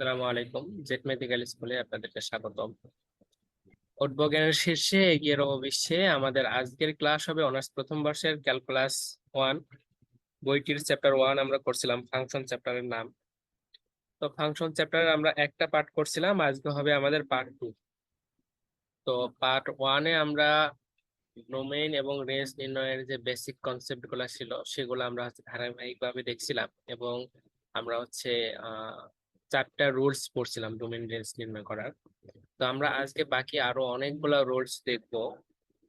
আসসালামু আলাইকুম। Jet medical স্কুলে আপনাদেরকে স্বাগতম। উদ্যোগের শীর্ষে এগিয়ে রব বিশ্বে আমাদের আজকের ক্লাস হবে অনার্স প্রথম বর্ষের ক্যালকুলাস 1 বইটির চ্যাপ্টার 1 আমরা করছিলাম ফাংশন চ্যাপ্টারের নাম। তো ফাংশন চ্যাপ্টারে আমরা একটা পার্ট করছিলাম, আজকে হবে আমাদের পার্ট 2। তো পার্ট 1-এ আমরা ডোমেইন এবং রেঞ্জ নির্ণয়ের যে বেসিক কনসেপ্ট গুলা ছিল সেগুলো আমরা ধারাবাহিকভাবে দেখছিলাম, এবং আমরা চারটা রুলস পড়ছিলাম ডোমেইন রেঞ্জ নির্ণয় করার। তো আমরা আজকে বাকি আরো অনেকগুলা রুলস দেখবো।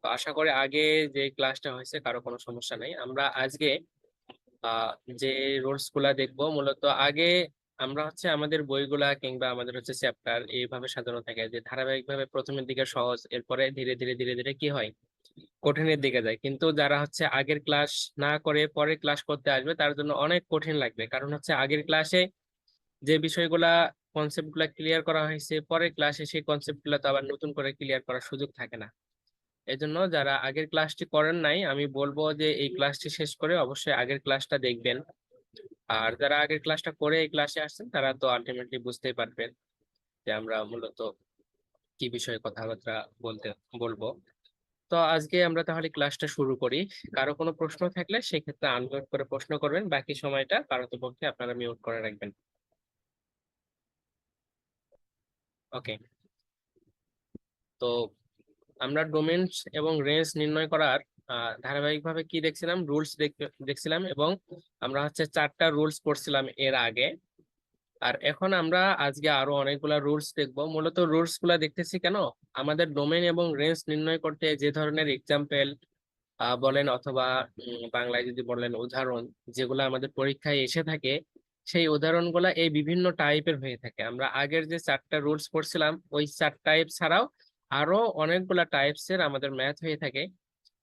তো আশা করি আগে যে ক্লাসটা হয়েছে কারো কোনো সমস্যা নেই। আমরা আজকে আহ যে রুলস গুলা দেখবো, মূলত আগে আমরা আমাদের বইগুলা কিংবা আমাদের চ্যাপ্টার এইভাবে সাজানো থাকে যে ধারাবাহিকভাবে প্রথমের দিকে সহজ, এরপরে ধীরে ধীরে ধীরে ধীরে কি হয় কঠিনের দিকে যায়। কিন্তু যারা আগের ক্লাস না করে পরে ক্লাস করতে আসবে তার জন্য অনেক কঠিন লাগবে, কারণ আগের ক্লাসে যে বিষয়গুলা কনসেপ্ট গুলা ক্লিয়ার করা হয়েছে পরের ক্লাসে সেই কনসেপ্ট গুলা তো আবার নতুন করে ক্লিয়ার করার সুযোগ থাকে না। এজন্য যারা আগের ক্লাসটি করেন নাই, আমি বলবো যে এই ক্লাসটি শেষ করে অবশ্যই আগের ক্লাসটা দেখবেন। আর যারা আগের ক্লাসটা করে এই ক্লাসে আসছেন তারা তো আলটিমেটলি বুঝতেই পারবেন যে আমরা মূলত কি বিষয়ে কথাবার্তা বলতে বলবো। তো আজকে আমরা তাহলে ক্লাসটা শুরু করি। কারো কোনো প্রশ্ন থাকলে সেক্ষেত্রে আনমিউট করে প্রশ্ন করবেন, বাকি সময়টা পারতপক্ষে আপনারা মিউট করে রাখবেন। ওকে। তো আমরা ডোমেন এবং রেঞ্জ নির্ণয় করার ধারাবাহিকভাবে কি দেখছিলাম, রুলস দেখছিলাম, এবং আমরা চারটা রুলস পড়ছিলাম এর আগে। আর এখন আমরা আজকে আরো অনেকগুলা রুলস দেখবো। মূলত রুলস গুলা দেখতেছি কেন, আমাদের ডোমেন এবং রেঞ্জ নির্ণয় করতে যে ধরনের এক্সাম্পল বলেন অথবা বাংলায় যদি বলেন উদাহরণ, যেগুলো আমাদের পরীক্ষায় এসে থাকে, সেই উদাহরণগুলা এই বিভিন্ন টাইপের হয়ে থাকে। আমরা আগের যে চারটা রুলস পড়ছিলাম ওই চার টাইপ ছাড়াও আরো অনেকগুলা টাইপস এর আমাদের ম্যাথ হয়ে থাকে।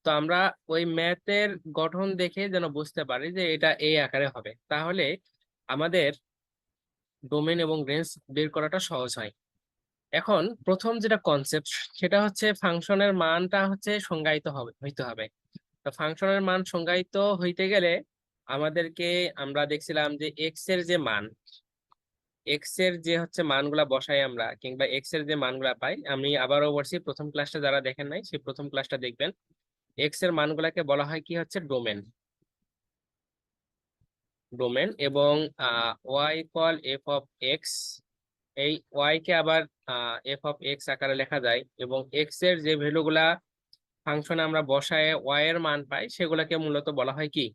তো আমরা ওই ম্যাথের গঠন দেখে যেন বুঝতে পারি যে এটা এই আকারে হবে, তাহলে আমাদের ডোমেন এবং রেঞ্জ বের করাটা সহজ হয়। এখন প্রথম যেটা কনসেপ্ট, সেটা ফাংশনের মানটা সংজ্ঞায়িত হইতে হবে। তো ফাংশনের মান সংজ্ঞায়িত হইতে গেলে আমাদেরকে, আমরা দেখছিলাম যে এক্স এর যে মান, এক্স এর যে মানগুলা বসাই আমরা, কিংবা এক্স এর যে মানগুলা পাই, আমি আবারও বলছি প্রথম ক্লাসটা যারা দেখেন নাই সেই প্রথম ক্লাসটা দেখবেন। এক্স এর মানগুলাকে বলা হয় কি ডোমেন। ডোমেন এবং y equal F of x, এই ওয়াই কে আবার এফ অফ এক্স আকারে লেখা যায়, এবং এক্স এর যে ভ্যালুগুলা ফাংশনে আমরা বসায় ওয়াই এর মান পাই সেগুলাকে মূলত বলা হয় কি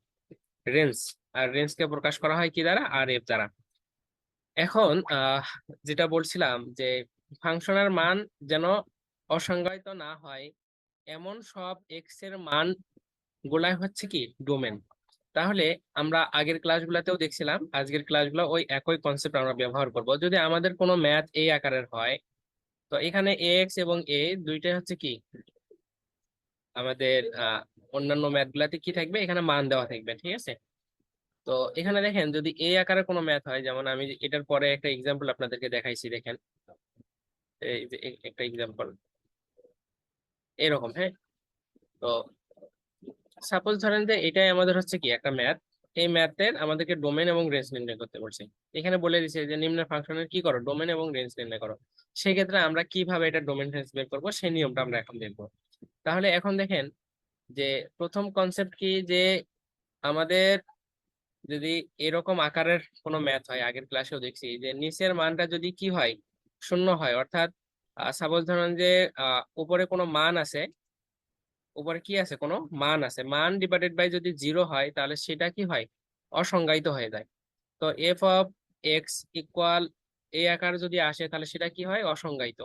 রেঞ্জ। আর রেঞ্জ কে প্রকাশ করা হয় কি দ্বারা, আর এফ দ্বারা। এখন যেটা বলছিলাম যে ফাংশনের মান যেন অসংজ্ঞায়িত না হয় এমন সব এক্স এর মান গুলাই কি ডোমেন। তাহলে আমরা আগের ক্লাসগুলোতেও দেখছিলাম, আজকের ক্লাসগুলো ওই একই কনসেপ্ট আমরা ব্যবহার করব। যদি আমাদের কোনো ম্যাথ এই আকারের হয়, তো এখানে এক্স এবং এ দুইটাই কি আমাদের অন্যান্য ম্যাথ গুলাতে কি থাকবে, এখানে মান দেওয়া থাকবে, ঠিক আছে। তো এখানে দেখেন যদি এই আকারে কোনো ম্যাথ হয়, যেমন আমি এটার পরে একটা এক্সাম্পল আপনাদেরকে দেখাইছি, দেখেন এই যে একটা এক্সাম্পল এরকম, হ্যাঁ। তো সাপোজ ধরেন যে এটাই আমাদের কি একটা ম্যাথ, এই ম্যাথের আমাদেরকে ডোমেন এবং রেঞ্জ নির্ণয় করতে বলছে। এখানে বলে দিছে যে নিম্ন ফাংশনের কি করো, ডোমেন এবং রেঞ্জ নির্ণয় করো। সেক্ষেত্রে আমরা কিভাবে এটা ডোমেন রেঞ্জ বের করবো সেই নিয়মটা আমরা এখন দেখবো। তাহলে এখন দেখেন যে প্রথম কনসেপ্ট কি, যে আমাদের যদি এরকম আকারের কোনো ম্যাথ হয়, আগের ক্লাসেও দেখছি যে নিচের মানটা যদি কি হয় শূন্য হয়, অর্থাৎ সাপোজ ধরেন যে উপরে কোনো মান আছে, উপরে কি আছে কোনো মান আছে, মান ডিভাইডেড বাই যদি জিরো হয় তাহলে সেটা কি হয় অসংজ্ঞায়িত হয়ে যায়। তো এফ অফ এক্স ইকুয়াল এই আকার যদি আসে তাহলে সেটা কি হয় অসংজ্ঞায়িত।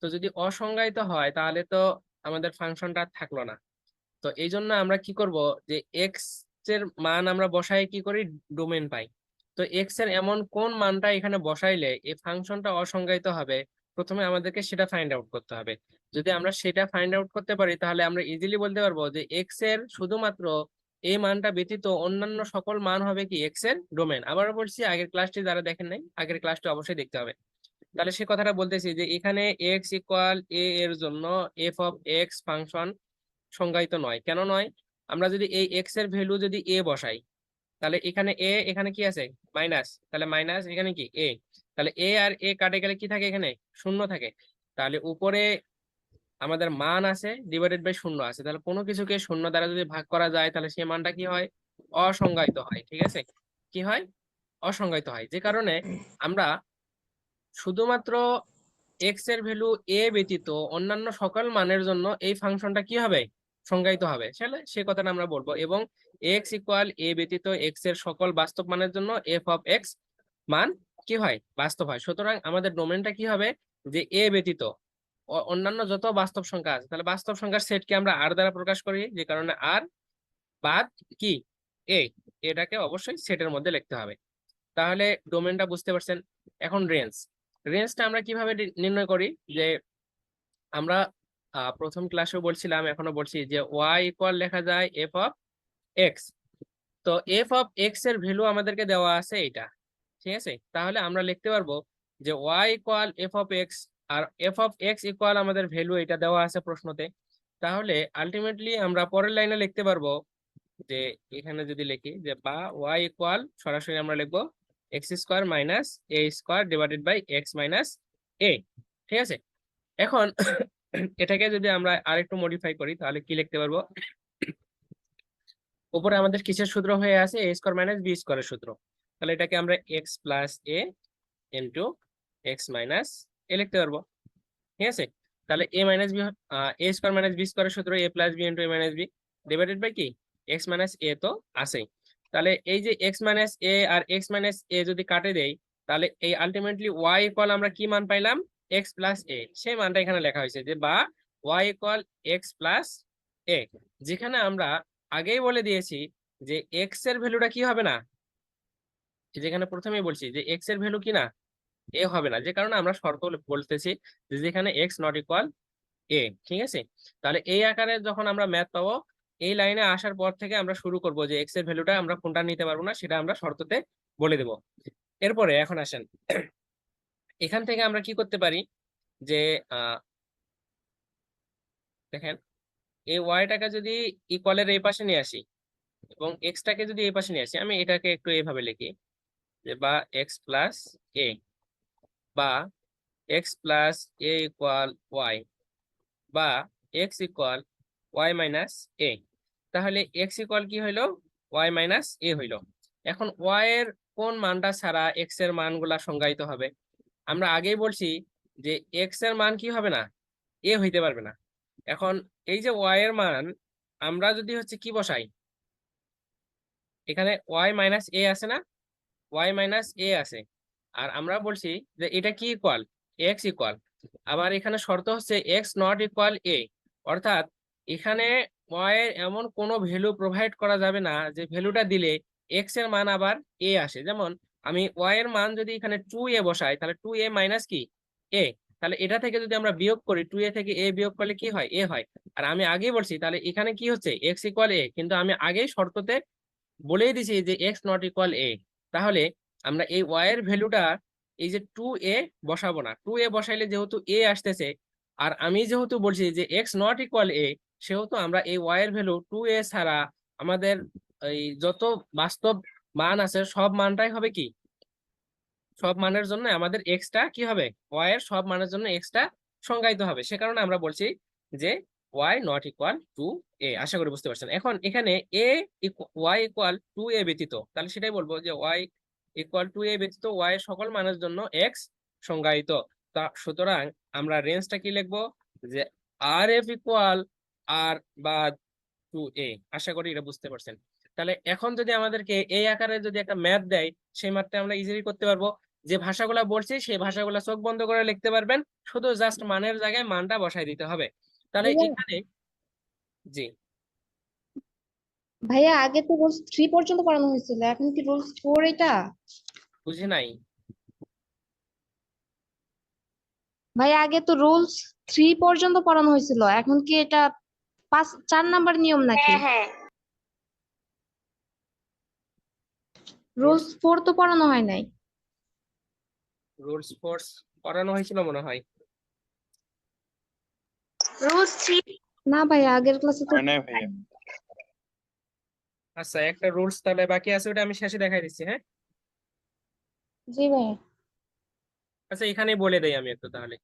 তো যদি অসংজ্ঞায়িত হয় তাহলে তো আমাদের ফাংশনটা থাকলো না। তো এই জন্য আমরা কি করব, যে এক্স এর মান আমরা বসাই কি করি ডোমেন পাই। তো এক্স এর এমন কোন মানটা এখানে বসাইলে এই ফাংশনটা অসংজ্ঞায়িত হবে, প্রথমে আমাদেরকে সেটা ফাইন্ড আউট করতে হবে। যদি আমরা সেটা ফাইন্ড আউট করতে পারি তাহলে আমরা ইজিলি বলতে পারবো যে এক্স এর শুধুমাত্র এই মানটা ব্যতীত অন্যান্য সকল মান হবে কি এক্স এর ডোমেন। আবারও বলছি, আগের ক্লাসটি যারা দেখেন নাই আগের ক্লাসটি অবশ্যই দেখতে হবে। তাহলে সে কথাটা বলতেছি যে এখানে এক্স ইকুয়াল এ এর জন্য এফ অফ এক্স ফাংশন সংজ্ঞায়িত নয়। কেন নয়, আমরা যদি এই এক্স এর ভ্যালু যদি এ বসাই, তাহলে এখানে এ, এখানে কি আছে মাইনাস, তাহলে মাইনাস এখানে কি এ, তাহলে এ আর এ কাটে গেলে কি থাকে এখানে? শূন্য থাকে। তাহলে উপরে আমাদের মান আছে ডিভাইডেড বাই শূন্য আছে, তাহলে কোনো কিছুকে শূন্য দ্বারা যদি ভাগ করা যায় তাহলে সেই মানটা কি হয়? অসংজ্ঞায়িত হয়। ঠিক আছে, কি হয়? অসংজ্ঞায়িত হয়। যে কারণে আমরা শুধুমাত্র এক্স এর ভ্যালু এ ব্যতীত অন্যান্য সকল মানের জন্য এই ফাংশনটা কি হবে? সংজ্ঞায়িত হবে। সে কথাটা আমরা বলবো। এবং এক্স ইকুয়াল এ ব্যতীত এক্স এর সকল বাস্তব মানের জন্য এফ অফ এক্স মান কি হয়? বাস্তব হয়। সুতরাং আমাদের ডোমেনটা কি হবে? যে এ ব্যতীত অন্যান্য যত বাস্তব সংখ্যা আছে, তাহলে বাস্তব সংখ্যার সেটকে আমরা আর দ্বারা প্রকাশ করি, যে কারণে আর বাদ কি এ, এটাকে অবশ্যই সেটের মধ্যে লিখতে হবে। তাহলে ডোমেনটা বুঝতে পারছেন। এখন রেঞ্জটা আমরা কিভাবে নির্ণয় করি? যে আমরা প্রথম ক্লাসেও বলছিলাম, এখনো বলছি, যে ওয়াই ইকুয়াল লেখা যায় এফ অফ এক্স। তো এফ অফ এক্স এর ভ্যালু আমাদেরকে দেওয়া আছে এটা। ঠিক আছে, তাহলে আমরা লিখতে পারবো যে Y equal F of x, আর এফ অফ এক্স ইকুয়াল আমাদের ভ্যালু এটা দেওয়া আছে প্রশ্নতে। তাহলে আলটিমেটলি আমরা পরের লাইনে লিখতে পারবো যে, এখানে যদি লিখি যে বা ওয়াই ইকুয়াল, সরাসরি আমরা লিখবো x square minus a square divided by x minus a. ঠিক আছে, এখন এটাকে যদি আমরা আরেকটু মডিফাই করি তাহলে কি লিখতে পারবো? উপরে আমাদের কিসের সূত্র হয়ে আছে? এ স্কোয়ার মাইনাস বি স্কোয়ারের সূত্র। তাহলে এটাকে আমরা x plus a into x minus a লিখতে পারবো। ঠিক আছে, তাহলে a minus b, a square minus b স্কোয়ারের সূত্র a plus b into a minus B divided by কি এক্স মাইনাস এ তো আছেই। তাহলে এই যে এক্স মাইনাস এ আর এক্স মাইনাস এ যদি কাটে দেই, তাহলে এই আলটিমেটলি ওয়াই ইকুয়াল আমরা কি মান পাইলাম? এক্স প্লাস এ। সেই মানটা এখানে লেখা হয়েছে যে বা ওয়াই ইকুয়াল এক্স প্লাস এ, যেখানে আমরা আগেই বলে দিয়েছি যে এক্স এর ভ্যালুটা কি হবে না, যেখানে প্রথমেই বলছি যে এক্স এর ভ্যালু কি না, এ হবে না, যে কারণে আমরা শর্ত বলতেছি যে যেখানে এক্স নট ইকুয়াল এ। ঠিক আছে, তাহলে এই আকারে যখন আমরা ম্যাথ পাবো, এই লাইনে আসার পর থেকে আমরা শুরু করব যে এক্স এর ভ্যালুটা আমরা কোনটা নিতে পারবো না সেটা আমরা শর্ততে বলে দেব। এরপরে এখন আসেন, এখান থেকে আমরা কি করতে পারি যে দেখেন, এই ওয়াইটাকে যদি ইকুয়ালের এই পাশে নিয়ে আসি এবং এক্সটাকে যদি এই পাশে নিয়ে আসি, আমি এটাকে একটু এইভাবে লিখি যে বা এক্স প্লাস এ, বা x plus a equal Y, বা এক্স ইকুয়াল ওয়াই মাইনাস এ। তাহলে এক্স ইকুয়াল কি হইলো? ওয়াই মাইনাস এ হইলো। এখন ওয়াই এর কোন মানটা ছাড়া এক্স এর মানগুলা সংজ্ঞায়িত হবে? আমরা আগেই বলছি যে এক্স এর মান কি হবে না, এ হইতে পারবে না। এখন এই যে ওয়াই এর মান আমরা যদি হচ্ছে কি বসাই, এখানে ওয়াই মাইনাস এ আছে না, ওয়াই মাইনাস এ আছে, আর আমরা বলছি যে এটা কি ইকুয়াল? X equal. আবার এখানে শর্ত হচ্ছে এক্স নট ইকুয়াল এ, অর্থাৎ এখানে ওয়াই এর এমন কোনো ভ্যালু প্রোভাইড করা যাবে না যে ভ্যালুটা দিলে এক্স এর মান আবার এ আসে। যেমন আমি ওয়াই এর মান যদি এখানে 2a বসাই, তাহলে 2a মাইনাস কি এ, তাহলে এটা থেকে যদি আমরা বিয়োগ করি 2a থেকে এ বিয়োগ করলে কি হয়? এ হয়। আর আমি আগেই বলছি তাহলে এখানে কি হচ্ছে? এক্স ইকুয়াল এ, কিন্তু আমি আগেই শর্ততে বলেই দিছি যে এক্স নট ইকুয়াল এ। তাহলে আমরা এই ওয়াই এর ভ্যালুটা এই যে 2a বসাবো না, 2a বসাইলে যেহেতু এ আসতেছে, আর আমি যেহেতু বলছি যে এক্স নট ইকুয়াল এ, সেহেতু আমরা এই ওয়াই এর ভ্যালু 2a ছাড়া আমাদের এই যত বাস্তব মান আছে সব মানটাই হবে কি, সব মানের জন্য আমাদের এক্সটা কি হবে, ওয়াই এর সব মানের জন্য এক্সটা সংজ্ঞায়িত হবে। সে কারণে আমরা বলছি যে ওয়াই নট ইকুয়াল টু এ। আশা করি বুঝতে পারছেন। এখন এখানে এ ওয়াই ইকুয়াল টু এ ব্যতীত, তাহলে সেটাই বলবো যে ওয়াই ইকুয়াল টু এ ব্যতীত ওয়াই এর সকল মানের জন্য এক্স সংজ্ঞায়িত। তা সুতরাং আমরা রেঞ্জটা কি লিখবো? যে আর এফ ইকুয়াল আর বা টু এ। আশা করি এটা বুঝতে পারছেন। তাহলে এখন যদি আমাদেরকে এই আকারে যদি একটা ম্যাথ দেয়, সেই ম্যাথটা আমরা ইজিলি করতে পারবো। যে ভাষাগুলা বলছি সেই ভাষাগুলা চোখ বন্ধ করে লিখতে পারবেন, শুধু জাস্ট মানের জায়গায় মানটা বসাই দিতে হবে। তাহলে ভাইয়া এখানে জি, ভাইয়া আগে তো রুলস 3 পর্যন্ত পড়ানো হয়েছিল, এখন কি রুলস 4 এটা? বুঝি নাই। ভাইয়া আগে তো রুলস 3 পর্যন্ত পড়ানো হয়েছিল, এখন কি এটা 4 নাম্বার নিয়ম নাকি? হ্যাঁ রুলস 4 তো পড়ানো হয় নাই। রুলস ফোর্স করানো হয়েছিল মনে হয়। রুলস 3 না ভাইয়া, আগের ক্লাসে তো। হয় নাই ভাইয়া। আচ্ছা, একটা রুলস তাহলে বাকি আছে, ওটা আমি শেষে দেখাই দিচ্ছি। হ্যাঁ, জি ভাইয়া। আচ্ছা এখানেই বলে দেই আমি একটু তাহলে।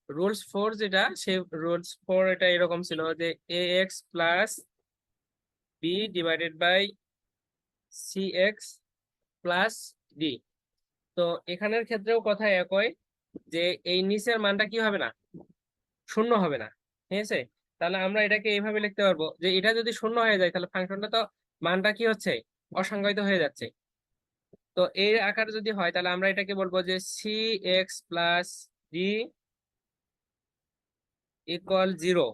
রুলস ফোর যেটা, সে রুলস ফোর এটা এরকম ছিল যে a x plus b divided by c x plus d. তো এখানের ক্ষেত্রেও কথা একই, যে এই নিচের মানটা কি হবে না, শূন্য হবে না। ঠিক আছে, তাহলে আমরা এটাকে এইভাবে লিখতে পারবো যে এটা যদি শূন্য হয়ে যায় তাহলে ফাংশনটা তো মানটা কি হচ্ছে, অসংজ্ঞায়িত হয়ে যাচ্ছে। তো এই আকার যদি হয় তাহলে আমরা এটাকে বলবো যে c x plus d equal 0।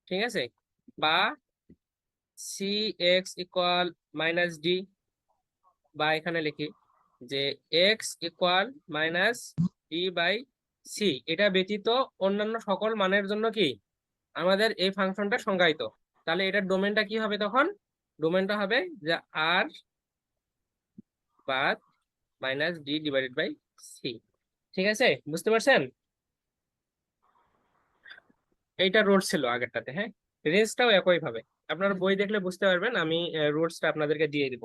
ঠিক আছে, বা c x equal minus d, বা এখানে লিখি যে x equal minus d by c, এটা ব্যতীত অন্যান্য সকল মানের জন্য কি আমাদের এই ফাংশনটা সংজ্ঞায়িত। তাহলে এটার ডোমেনটা কি হবে তখন, ডোমেনটা হবে যে আর বাদ minus D divided by C. ঠিক আছে, বুঝতে পারছেন? এইটা রুলস ছিল আগেরটাতে। হ্যাঁ, রেঞ্জটাও একই ভাবে, আপনারা বই দেখলে বুঝতে পারবেন, আমি রুলসটা আপনাদেরকে দিয়ে দিব।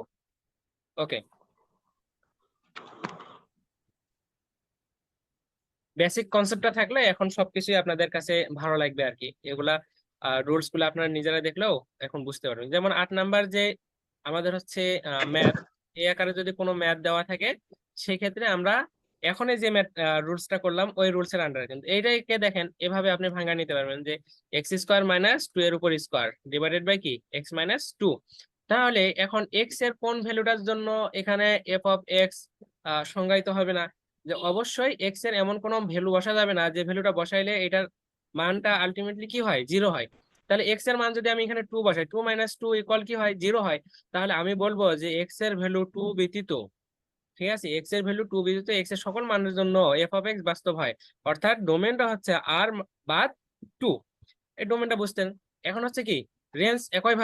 ওকে, বেসিক কনসেপ্টটা থাকলে এখন সবকিছুই আপনাদের কাছে ভালো লাগবে আর কি। এগুলা রুলস গুলো আপনারা নিজেরা দেখলেও এখন বুঝতে পারবেন। যেমন 8 নাম্বার যে আমাদের হচ্ছে ম্যাথ, এই আকারে যদি কোনো ম্যাথ দেওয়া থাকে সেক্ষেত্রে আমরা এখন এই যে ম্যাথ রুলসটা করলাম ওই রুলস এর আন্ডারে, কিন্তু এইটাকে দেখেন এভাবে আপনি ভাঙা নিতে পারবেন যে এক্স স্কোয়ার মাইনাস টু এর উপর স্কোয়ার ডিভাইডেড বাই কি এক্স মাইনাস টু। তাহলে এখন এক্স এর কোন ভ্যালুটার জন্য এখানে এফ অফ এক্স সংজ্ঞায়িত হবে না, যে অবশ্যই এক্স এর এমন কোনো ভ্যালু বসা যাবে না যে ভ্যালুটা বসাইলে এটার মানটা আলটিমেটলি কি হয়, 0 হয়। তাহলে এক্স এর মান যদি আমি এখানে 2 বসাই, 2 মাইনাস 2 ইকুয়াল কি হয়, 0 হয়। তাহলে আমি বলবো যে এক্স এর ভ্যালু 2 ব্যতীত, ঠিক আছে, এক্স এর ভ্যালু 2 ব্যতীত এক্স এর সকল মানের জন্য এফ অফ এক্স বাস্তব হয়। অর্থাৎ ডোমেনটা হচ্ছে আর বাদ 2, এই ডোমেনটা বুঝতেন। এখন হচ্ছে কি রেঞ্জ একই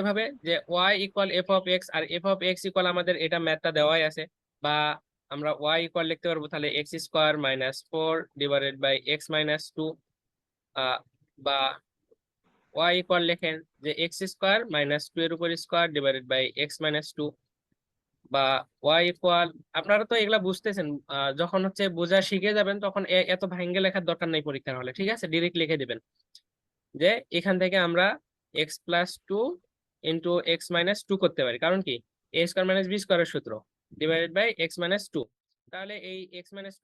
ভাবে যে Y equal F of x, আর এফ অফ এক্স ইকুয়াল আমাদের এটা ম্যাথটা দেওয়াই আছে। বা আমরা ওয়াই ইকুয়াল লিখতে পারবো তাহলে X square minus 4 divided by x minus 2। বা ওয়াই ইকুয়াল লেখেন যে এক্স স্কোয়ার মাইনাস 2 এর উপর square divided by x minus 2। বা ওয়াই ইকুয়াল, আপনারা তো এগুলা বুঝতেছেন, যখন হচ্ছে বোঝা শিখে যাবেন তখন এত ভাঙ্গে লেখার দরকার নেই পরীক্ষার হলে। ঠিক আছে, ডিরেক্ট লিখে দিবেন যে এখান থেকে আমরা x plus 2 into x minus 2 করতে পারি, কারণ কি এ স্কোয়ার মাইনাস বি স্কোয়ারের সূত্র ডিভাইডেড বাই এক্স মাইনাস 2। তাহলে এই এক্স মাইনাস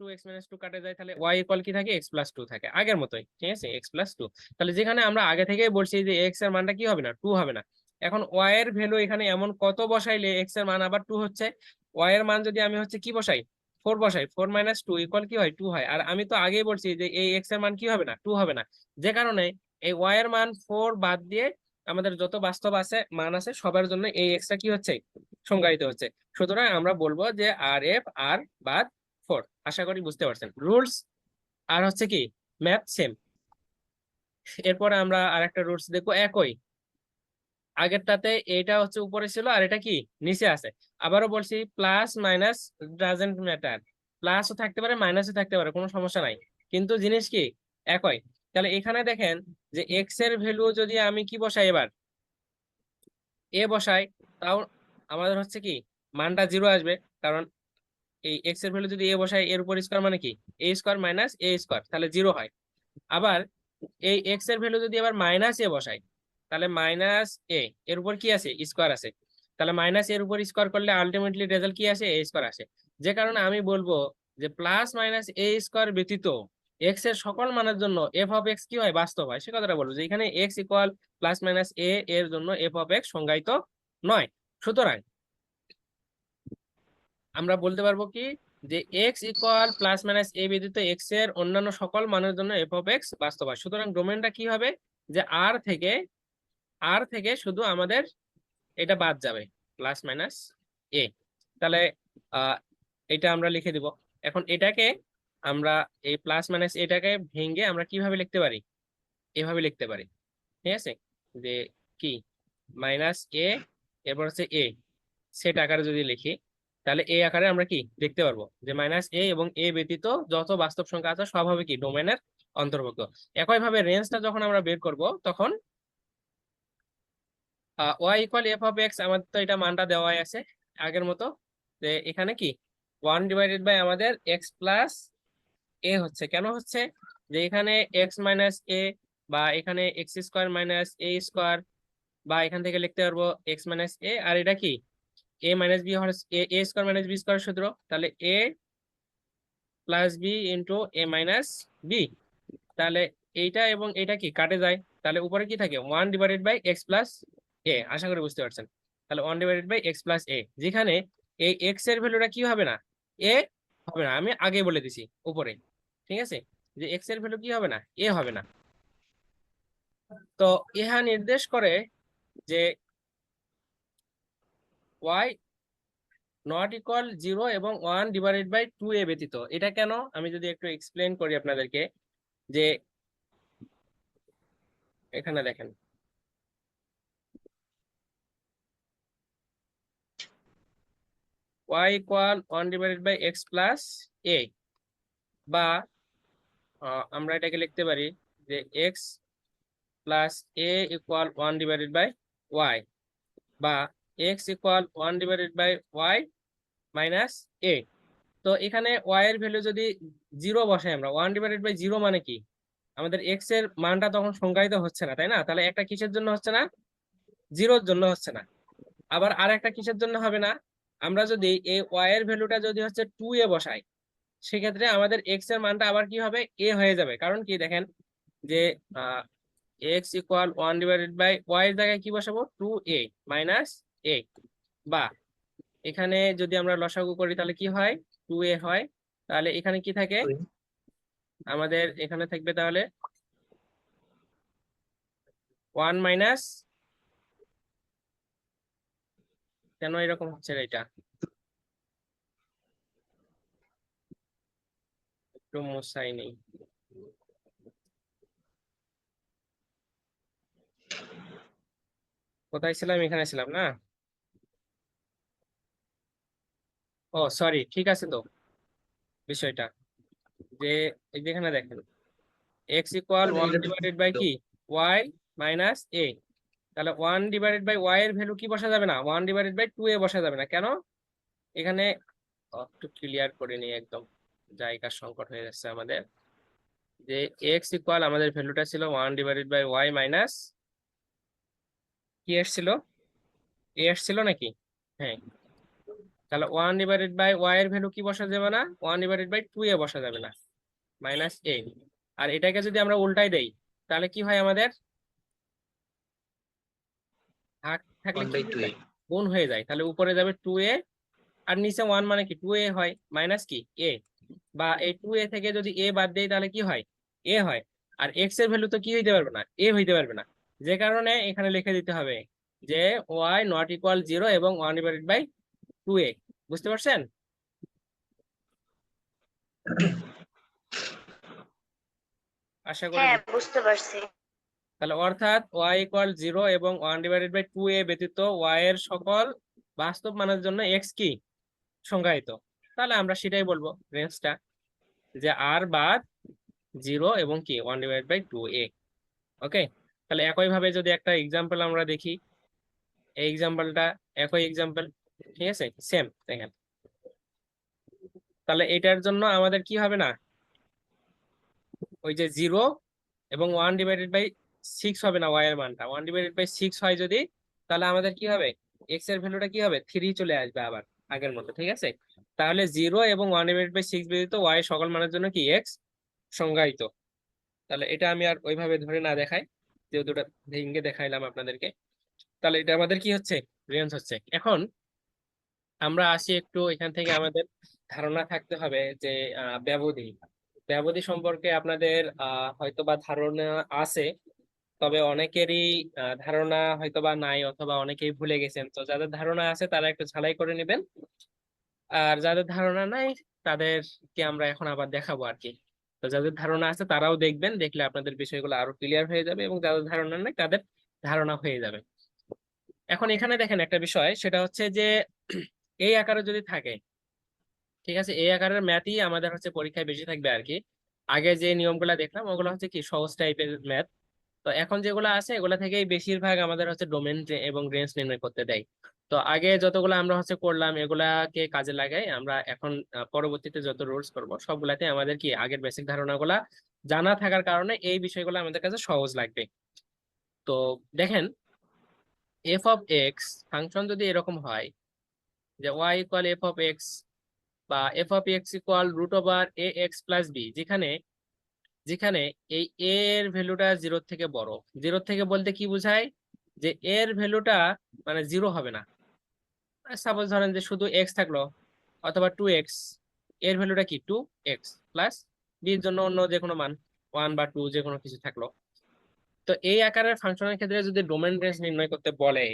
টু কাটে যায়, তাহলে ওয়াই ইকুয়াল কি থাকে, এক্স প্লাস 2 থাকে আগের মতোই। ঠিক আছে, এক্স প্লাস 2। তাহলে যেখানে আমরা আগে থেকেই বলছি যে এক্স এর মানটা কি হবে না, 2 হবে না। এখন ওয়াই এর ভ্যালু এখানে এমন কত বসাইলে এক্স এর মান আবার 2 হচ্ছে, ওয়াই এর মান যদি আমি হচ্ছে কি বসাই, 4 বসাই, 4 মাইনাস 2 ইকুয়াল কি হয়, 2 হয়। আর আমি তো আগেই বলছি যে এই এক্স এর মান কি হবে না, 2 হবে না। যে কারণে এই ওয়াই এর মান 4 বাদ দিয়ে আমাদের যত বাস্তব আছে মান আছে সবার জন্য এই এক্সটা কি হচ্ছে, সংজ্ঞায়িত হচ্ছে। সুতরাং আমরা বলবো যে আর এফ আর বাদ 4। আশা করি বুঝতে পারছেন রুলস। আর হচ্ছে কি ম্যাথ সেম। এরপরে আমরা আরেকটা রুলস দেখবো একই, আগেরটাতে এটা হচ্ছে উপরে ছিল আর এটা কি নিচে আছে। আবারও বলছি প্লাস মাইনাস ডাজেন্ট ম্যাটার, প্লাসও থাকতে পারে মাইনাসও থাকতে পারে, কোনো সমস্যা নাই, কিন্তু জিনিস কি একই। তাহলে এখানে দেখেন যে এক্স এর ভ্যালু যদি আমি কি বসাই, এবার এ বসাই, তাও আমাদের হচ্ছে কি মানটা 0 আসবে। কারণ এই এক্স এর ভ্যালু যদি এ বসাই, এর উপর স্কোয়ার মানে কি এ স্কোয়ার মাইনাস এ স্কোয়ার, তাহলে 0 হয়। আবার এই এক্স এর ভ্যালু যদি আবার মাইনাস এ বসাই, তাহলে মাইনাস এ, এর উপর কি আছে, স্কোয়ার আছে। তাহলে মাইনাস এর উপর স্কোয়ার করলে আলটিমেটলি রেজাল্ট কি আসে, এ স্কোয়ার আসে। যে কারণে আমি বলবো যে প্লাস মাইনাস এ স্কোয়ার ব্যতীত এক্স এর সকল মানের জন্য এফ অফ এক্স কি হয়, বাস্তব হয়। সে কথাটা বলবো যে এখানে এক্স ইকুয়াল প্লাস মাইনাস এ এর জন্য এফ অফ এক্স সংজ্ঞায়িত নয়। সুতরাং আমরা বলতে পারবো কি যে এক্স ইকুয়াল প্লাস মাইনাস এ ব্যতীত এক্স এর অন্যান্য সকল মানের জন্য এফ অফ এক্স বাস্তব হয়। সুতরাং ডোমেনটা কি হবে, যে আর থেকে শুধু আমাদের এটা বাদ যাবে, প্লাস মাইনাস এ। তাহলে আহ এটা আমরা লিখে দিব। এখন এটাকে আমরা এই প্লাস মাইনাস এটাকে ভেঙে আমরা কিভাবে লিখতে পারি, এভাবে লিখতে পারি। ঠিক আছে, যে কি মাইনাস এ, এরপর হচ্ছে এ, সেট আকারে যদি লিখি তাহলে এ আকারে আমরা কি দেখতে পারবো যে মাইনাস এ এবং এ ব্যতীত যত বাস্তব সংখ্যা আছে সব হবে কি ডোমেনের অন্তর্ভুক্ত। একইভাবে রেঞ্জটা যখন আমরা বের করব তখন Y equal F of X, আমাদের তো এটা মানটা দেওয়াই আছে আগের মতো, যে এখানে কি 1 ডিভাইডেড বাই আমাদের এক্স প্লাস এ হচ্ছে। কেন হচ্ছে? যে এখানে এক্স মাইনাস এ, বা এখানে x square minus a square, বা এখান থেকে লিখতে পারবো এক্স মাইনাস এ, আর এটা কি এ minus b a square minus B square সূত্র, তাহলে এ plus b into a minus B. তাহলে এইটা এবং এটা কি কাটে যায়, তাহলে উপরে কি থাকে 1 ডিভাইডেড বাই এক্স প্লাস এ। আশা করি বুঝতে পারছেন। তাহলে 1 ডিভাইডেড বাই এক্স প্লাস এ, যেখানে এই এক্স এর ভ্যালুটা কি হবে না, এ হবে না, আমি আগে বলে দিছি উপরে, ঠিক আছে, যে এক্স এর ভ্যালু কি হবে না, এ হবে না। তো ইহা নির্দেশ করে যে ওয়াই নট ইকুয়াল 0 এবং 1 ডিভাইডেড বাই 2a ব্যতীত। এটা কেন, আমি যদি একটু এক্সপ্লেন করি আপনাদেরকে, যে এখানে দেখেন y equal 1 divided by x plus a, বা আমরা এটাকে লিখতে পারি যে x plus a equal 1 divided by y, বা x equal 1 divided by y minus a. তো এখানে ওয়াই এর ভ্যালু যদি 0 বসাই আমরা, 1 ডিভাইডেড বাই 0 মানে কি, আমাদের এক্স এর মানটা তখন সংজ্ঞায়িত হচ্ছে না, তাই না? তাহলে একটা কিসের জন্য হচ্ছে না, 0-র জন্য হচ্ছে না। আবার আর একটা কিসের জন্য হবে না, আমরা যদি এই ওয়াই এর ভ্যালুটা যদি হচ্ছে 2a বসাই, সেক্ষেত্রে আমাদের এক্স এর মানটা আবার কি হবে, এ হয়ে যাবে। কারণ কি দেখেন, যে x equal 1 divided by Y এর জায়গায় কি বসাবো, 2a মাইনাস এ, বা এখানে যদি আমরা লসাগু করি তাহলে কি হয়, 2a হয়। তাহলে এখানে কি থাকে, আমাদের এখানে থাকবে তাহলে 1 মাইনাস, কেন এরকম হচ্ছে এটা, একটু মুছাই নেই। কোথায় ছিলাম, এখানে ছিলাম না? ও সরি, ঠিক আছে তো বিষয়টা, যে এই যেখানে দেখেন এক্স ইকুয়াল 1 ডিভাইডেড বাই কি ওয়াই মাইনাস এ, তাহলে 1 ডিভাইডেড বাই ওয়াই এর ভ্যালু কি বসা যাবে না, 1 ডিভাইডেড বাই 2a বসা যাবে না। কেন, এখানে একটু ক্লিয়ার করে নিই, একদম জায়গার সংকট হয়ে যাচ্ছে আমাদের। যে এক্স ইকুয়াল আমাদের ভ্যালুটা ছিল 1 ডিভাইডেড বাই ওয়াই মাইনাস কি এসছিল, এ এসছিল নাকি? হ্যাঁ, তাহলে 1 ডিভাইডেড বাই ওয়াই এর ভ্যালু কি বসা যাবে না, 1 ডিভাইডেড বাই 2a বসা যাবে না, মাইনাস এ। আর এটাকে যদি আমরা উল্টাই দেই, তাহলে কি হয় আমাদের, ভাগ থাকলে 1 কি by হয়ে 2a যায়, গুণ হয়ে যায়। তাহলে উপরে যাবে 2a, আর নিচে 1 মানে কি 2a হয়, মাইনাস কি এ, বা এই 2a থেকে যদি এ বাদ দেই তাহলে কি হয়, এ হয়। আর এক্স এর ভ্যালু তো কি হইতে পারবে না, এ হইতে পারবে না, যে কারণে এখানে লিখে দিতে হবে যে ওয়াই নট ইকুয়াল 0 এবং 1 ডিভাইডেড বাই 2a। বুঝতে পারছেন? আশা করি হ্যাঁ, বুঝতে পারছি। তাহলে অর্থাৎ ওয়াই ইকুয়াল 0 এবং 1 ডিভাইডেড বাই 2a ব্যতীত ওয়াই এর সকল বাস্তব মানের জন্য এক্স কি সংজ্ঞায়িত। তাহলে আমরা সেটাই বলবো রেঞ্জটা, যে আর বাদ 0 এবং কি 1 ডিভাইড বাই 2a। ওকে, তাহলে একই ভাবে যদি একটা এক্সাম্পল আমরা দেখি, এই এক্সাম্পলটা একই এক্সাম্পল, ঠিক আছে, সেম দেখেন। তাহলে এটার জন্য আমাদের কি হবে না, ওই যে 0 এবং 1 ডিভাইডেড বাই 6 হবে না, ওয়াই এর মানটা 1 ডিভাইডেড বাই 6 হয় যদি, তাহলে আমাদের কি হবে, এক্স এর ভ্যালুটা কি হবে, 3 চলে আসবে আবার আগের মতো, ঠিক আছে। তাহলে 0 এবং 1 ডিভাইডেড বাই 6 ব্যতীত ওয়াই সকল মানের জন্য কি এক্স সংজ্ঞায়িত। তাহলে এটা আমি আর ওইভাবে ধরে না দেখাই, যেহেতু ওটা ভেঙে দেখাইলাম আপনাদেরকে। তাহলে এটা আমাদের কি হচ্ছে, রেঞ্জ হচ্ছে। এখন আমরা আসি একটু এখান থেকে, আমাদের ধারণা থাকতে হবে যে ব্যবধি, ব্যবধি সম্পর্কে আপনাদের হয়তোবা ধারণা আছে, তবে অনেকেরই ধারণা হয়তোবা নাই, অথবা অনেকেই ভুলে গেছেন। তো যাদের ধারণা আছে তারা একটু ঝালাই করে নেবেন, আর যাদের ধারণা নাই তাদেরকে আমরা এখন আবার দেখাবো আর কি। তো যাদের ধারণা আছে তারাও দেখবেন, দেখলে আপনাদের বিষয়গুলো আরো ক্লিয়ার হয়ে যাবে, এবং যাদের ধারণা নেই তাদের ধারণা হয়ে যাবে। এখন এখানে দেখেন একটা বিষয়, সেটা হচ্ছে যে এই আকারে যদি থাকে, ঠিক আছে, এই আকারের ম্যাথই আমাদের হচ্ছে পরীক্ষায় বেশি থাকবে আর কি। আগে যে নিয়মগুলো দেখলাম ওগুলো হচ্ছে কি সহজ টাইপের ম্যাথ। তো এখন যেগুলো আছে এগুলো থেকেই বেশিরভাগ আমাদের হচ্ছে ডোমেন এবং রেঞ্জ নির্ণয় করতে দেয়। তো আগে যতগুলো আমরা করলাম এগুলাকে কাজে লাগাই আমরা এখন পরবর্তীতে যত রুলস করব সবগুলাতে আমাদের কি আগের বেসিক ধারণাগুলা জানা থাকার কারণে এই বিষয়গুলো আমাদের কাছে সহজ লাগবে। তো দেখেন এফ অফ এক্স ফাংশন যদি এরকম হয় যে Y equal F of x বা f of x equal root over A x plus b, যেখানে যেখানে এই এ এর ভ্যালুটা জিরোর থেকে বড়। জিরোর থেকে বলতে কি বোঝায়, যে এর ভ্যালুটা মানে জিরো হবে না। সাপোজ ধরেন যে শুধু এক্স থাকলো অথবা 2x, এর ভ্যালুটা কি 2x প্লাস বি এর জন্য অন্য যে কোনো মান 1 বা 2 যে কোনো কিছু থাকলো। তো এই আকারের ফাংশনের ক্ষেত্রে যদি ডোমেন রেঞ্জ নির্ণয় করতে বলে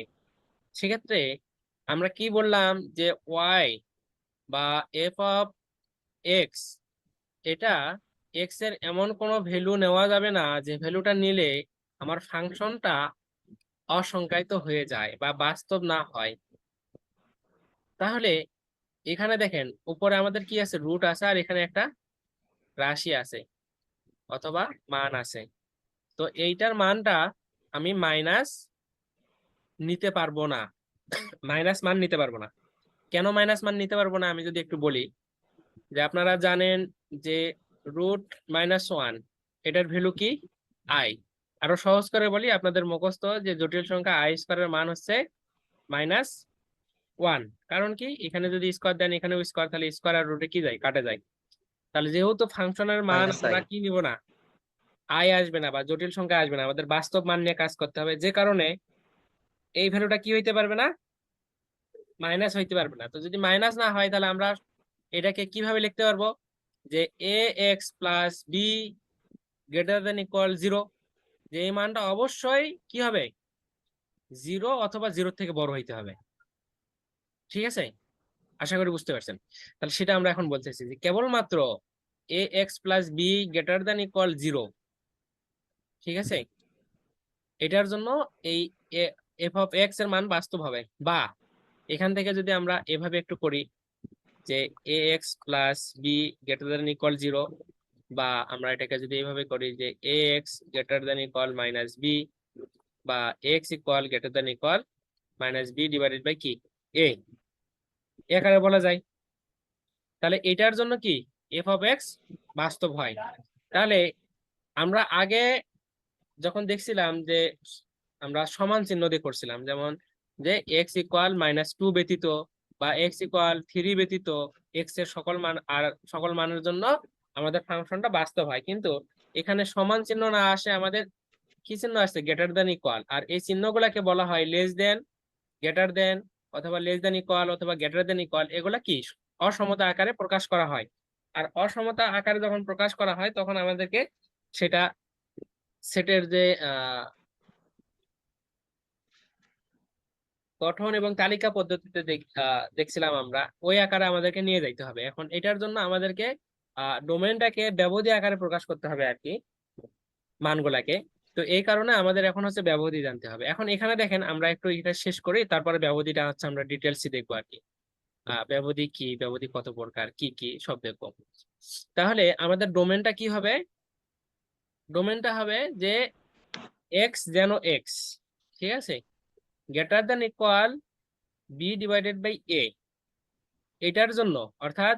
সেক্ষেত্রে আমরা কি বললাম যে y বা f অফ x, এটা x এর এমন কোনো ভ্যালু নেওয়া যাবে না যে ভ্যালুটা নিলে আমার ফাংশনটা অসংজ্ঞায়িত হয়ে যায় বা বাস্তব না হয়। তাহলে এখানে দেখেন উপরে আমাদের কি আছে, রুট আছে, আর এখানে একটা রাশি আছে অথবা মান আছে। তো এইটার মানটা আমি মাইনাস নিতে পারবো না, মাইনাস মান নিতে পারবো না। কেন মাইনাস মান নিতে পারবো না আমি যদি একটু বলি, যে আপনারা জানেন যে রুট -1 এটার ভ্যালু কি আই। আরো সহজ করে বলি আপনাদের মুখস্থ, যে জটিল সংখ্যা আই স্কোয়ারের মান হচ্ছে -1। কারণ কি, এখানে যদি স্কোয়ার দেন এখানেও স্কোয়ার, তাহলে স্কোয়ার আর রুটে কি যায়, কাটে যায়। তাহলে যেহেতু ফাংশনের মান মাইনাস আমরা আই। কি নিব না, আই আসবে না বা জটিল সংখ্যা আসবে না, আমাদের বাস্তব মান নিয়ে কাজ করতে হবে, যে কারণে এই ভ্যালুটা কি হইতে পারবে না, মাইনাস হইতে পারবে না। তো যদি মাইনাস না হয় তাহলে আমরা এটাকে কিভাবে লিখতে পারবো, যে a x plus b greater than equal 0, যে এই মানটা অবশ্যই কি হবে, 0 অথবা 0 থেকে বড় হইতে হবে। ঠিক আছে, আশা করি বুঝতে পারছেন। তাহলে সেটা আমরা এখন বলতেছি যে কেবলমাত্র a x plus b greater than equal 0, ঠিক আছে, এটার জন্য এই এফ অফ এক্স এর মান বাস্তব হবে। বা এখান থেকে যদি আমরা এভাবে একটু করি, যে a x plus b greater than equal 0, বা আমরা এটাকে যদি এইভাবে করি যে a x greater than equal minus b, বা x equal greater than equal minus B divided by কি এ, এখানে বলা যায়। তাহলে এটার জন্য কি এফ অফ এক্স বাস্তব হয়। তাহলে আমরা আগে যখন দেখছিলাম যে আমরা সমান চিহ্ন দিয়ে করছিলাম, যেমন যে এক্স ইকুয়াল -2 ব্যতীত বা এক্স ইকুয়াল 3 ব্যতীত এক্স এর সকল মান আর সকল মানের জন্য আমাদের ফাংশনটা বাস্তব হয়। কিন্তু এখানে সমান চিহ্ন না আসে আমাদের কি চিহ্ন আসছে, গ্রেটার দেন ইকুয়াল। আর এই চিহ্নগুলাকে বলা হয় লেস দেন, গ্রেটার দেন, অথবা লেস দেন ইকুয়াল, অথবা গ্রেটার দেন ইকুয়াল। এগুলা কি অসমতা আকারে প্রকাশ করা হয়। আর অসমতা আকারে যখন প্রকাশ করা হয় তখন আমাদেরকে সেটা সেটের যে গঠন এবং তালিকা পদ্ধতিতে দেখছিলাম আমরা, ওই আকারে আমাদেরকে নিয়ে যাইতে হবে। এখন এটার জন্য আমাদেরকে ডোমেনটাকে ব্যবধি আকারে প্রকাশ করতে হবে আর কি, মানগুলাকে। তো এই কারণে আমাদের এখন ব্যবধি জানতে হবে। এখন এখানে দেখেন আমরা একটু এটা শেষ করি, তারপরে ব্যবধিটা আমরা ডিটেলসে দেখবো আর কি। ব্যবধি কি, ব্যবধি কত প্রকার, কি কি সব দেখবো। তাহলে আমাদের ডোমেনটা কি হবে, ডোমেনটা হবে যে এক্স যেন এক্স, ঠিক আছে, greater than equal b divided by a. এটার জন্য অর্থাৎ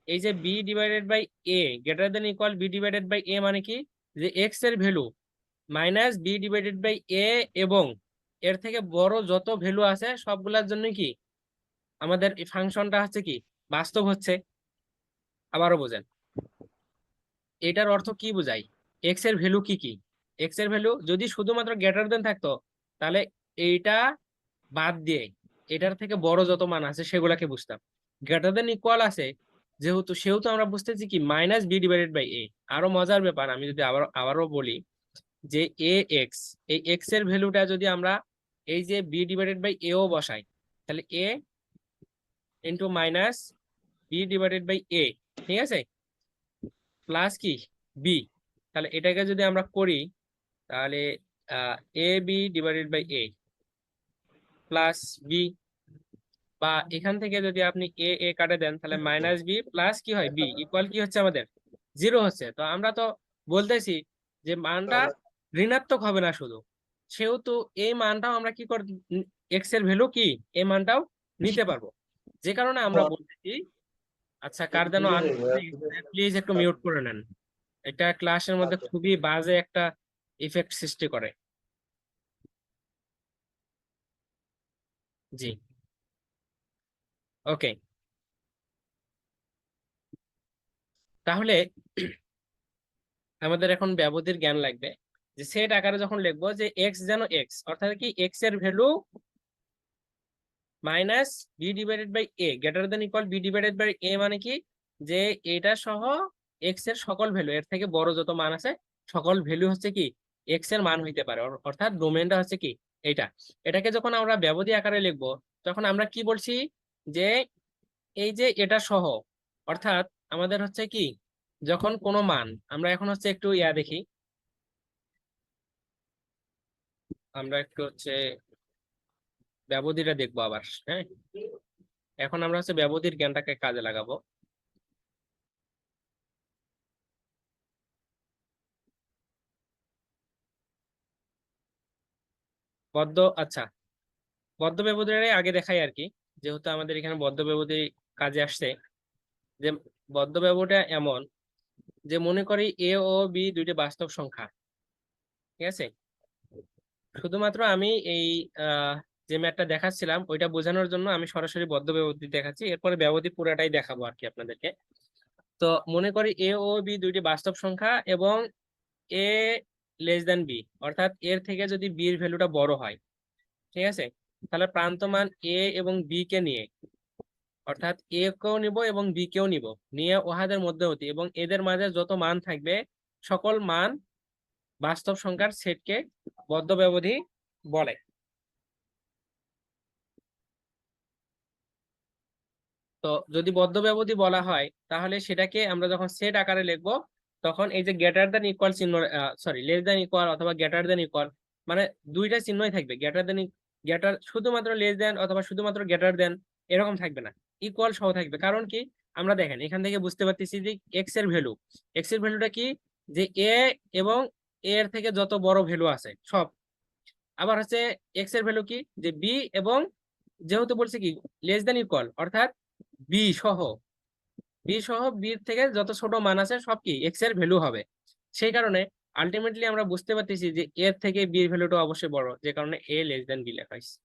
এই যে b divided by a greater than equal b divided by a, মানে কি, যে এক্স এর value minus B divided by a এবং এর থেকে বড় যত ভ্যালু আছে সবগুলোর জন্য কি আমাদের এই ফাংশনটা কি বাস্তব হচ্ছে। আবারও বোঝেন, এটার অর্থ কি বোঝায়, এক্স এর ভ্যালু কি কি, এক্স এর ভ্যালু যদি শুধুমাত্র গ্রেটার দেন থাকতো তাহলে এইটা বাদ দিয়ে এটার থেকে বড় যত মান আছে সেগুলাকে বুঝতাম। গ্রেটার দেন ইকুয়াল আছে যেহেতু, সেহেতু আমরা বুঝতেছি কি মাইনাস বি ডিভাইডেড বাই এ। আরো মজার ব্যাপার, আমি যদি আবারও বলি যে এ এক্স, এই এক্স এর ভ্যালুটা যদি আমরা এই যে বি ডিভাইডেড বাই এ ও বসাই, তাহলে a into minus B divided by a, ঠিক আছে, প্লাস কি বি। তাহলে এটাকে যদি আমরা করি তাহলে a b divided by a plus B, বা এখান থেকে যদি আপনি এ এ কাটে দেন তাহলে মাইনাস বি প্লাস কি হয় বি ইকুয়াল কি হচ্ছে আমাদের 0 হচ্ছে। তো আমরা তো বলতেছি যে মানটা ঋণাত্মক হবে না শুধু, সেহেতু এই মানটাও আমরা কি এক্স এর ভ্যালু কি এই মানটাও নিতে পারবো, যে কারণে আমরা বলতেছি। আচ্ছা, কার যেন প্লিজ একটু মিউট করে নেন, এটা ক্লাসের মধ্যে খুবই বাজে একটা ইফেক্ট সৃষ্টি করে। জি, ওকে। তাহলে আমাদের এখন ব্যবধির জ্ঞান লাগবে, যে সেট আকারে যখন লিখবো যে এক্স যেন এক্স, অর্থাৎ কি এক্স এর value minus B divided by a greater than equal b divided by a, মানে কি যে এটা সহ এক্স এর সকল ভ্যালু, এর থেকে বড় যত মান আছে সকল ভ্যালু হচ্ছে কি এক্স এর মান হইতে পারে, অর্থাৎ ডোমেনটা হচ্ছে কি এইটা। এটাকে যখন আমরা ব্যবধি আকারে লিখবো তখন আমরা কি বলছি, যে এই যে এটা সহ, অর্থাৎ আমাদের হচ্ছে কি যখন কোনো মান, আমরা এখন হচ্ছে একটু দেখি, আমরা একটু হচ্ছে ব্যবধিটা দেখবো আবার। হ্যাঁ, এখন আমরা হচ্ছে ব্যবধির জ্ঞানটাকে কাজে লাগাবো। আচ্ছা, বদ্ধ ব্যবধিটাই আগে দেখাই আর কি, যেহেতু আমাদের এখানে বদ্ধ ব্যবধি কাজে আসছে। যে বদ্ধ ব্যবধিটা এমন, যে মনে করি এ ও বি দুইটি বাস্তব সংখ্যা, ঠিক আছে। শুধুমাত্র আমি এই যে ম্যাথটা দেখাচ্ছিলাম ওইটা বোঝানোর জন্য আমি সরাসরি বদ্ধ ব্যবধি দেখাচ্ছি, এরপরে ব্যবধি পুরাটাই দেখাবো আর কি আপনাদেরকে। তো মনে করি এ ও বি দুইটি বাস্তব সংখ্যা এবং এ লেস দেন বি, অর্থাৎ এর থেকে যদি বি এর ভ্যালুটা বড় হয়, ঠিক আছে, তাহলে প্রান্তমান এ এবং বি কে নিয়ে, অর্থাৎ এ কেও নিব এবং বি কেও নিব, নিয়ে উহাদের মধ্যবর্তী এবং এদের মাঝে যত মান থাকবে সকল মান বাস্তব সংখ্যার সেটকে বদ্ধ ব্যবধি বলে। তো যদি বদ্ধ ব্যবধি বলা হয় তাহলে সেটাকে আমরা যখন সেট আকারে লিখবো তখন এই যে গ্রেটার দেন ইকুয়াল চিহ্ন, সরি লেস দেন ইকুয়াল অথবা গ্রেটার দেন ইকুয়াল, মানে দুইটা চিহ্নই থাকবে, গ্রেটার দেন গ্রেটার শুধুমাত্র লেস দেন অথবা শুধুমাত্র গ্রেটার দেন এরকম থাকবে না, ইকুয়াল সহ থাকবে। কারণ কি আমরা দেখেন এখান থেকে বুঝতে পারতেছি যে এক্স এর ভ্যালুটা কি, যে এ এবং এ এর থেকে যত বড় ভ্যালু আছে সব। আবার হচ্ছে এক্স এর ভ্যালু কি, যে বি এবং যেহেতু বলছে কি লেস দেন ইকুয়াল, অর্থাৎ বি সহ বির থেকে যত ছোট মান আছে সব কি এক্স এর ভ্যালু হবে। সেই কারণে আলটিমেটলি আমরা বুঝতে পারতেছি যে এর থেকে বি এর ভ্যালুটা অবশ্যই বড়, যে কারণে এ লেস দেন বি লেখা হয়েছে,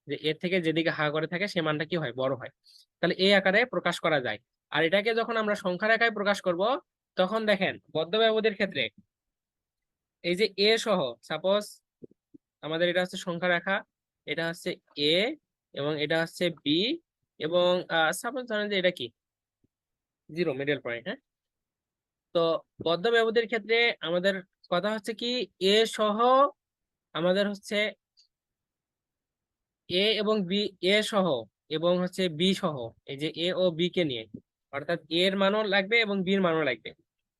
যে এর থেকে যেদিকে হা করে থাকে সে মানটা কি হয় বড় হয়, তাহলে এই আকারে প্রকাশ করা যায়। আর এটাকে যখন আমরা সংখ্যার আকারে প্রকাশ করব তখন দেখেন বদ্ধ ব্যবধির ক্ষেত্রে এই যে এ সহ, সাপোজ আমাদের এটা হচ্ছে সংখ্যা রেখা, এটা হচ্ছে এ এবং এটা হচ্ছে বি, এবং সাপোজ ধরেন যে এটা কি জিরো মিডল পয়েন্ট। হ্যাঁ, তো বদ্ধ ব্যবধির ক্ষেত্রে আমাদের কথা হচ্ছে কি এ সহ আমাদের হচ্ছে এ এবং বি, এ সহ এবং হচ্ছে বি সহ, এই যে এ ও বি কে নিয়ে, অর্থাৎ এ এর মানও লাগবে এবং বি এর মানও লাগবে,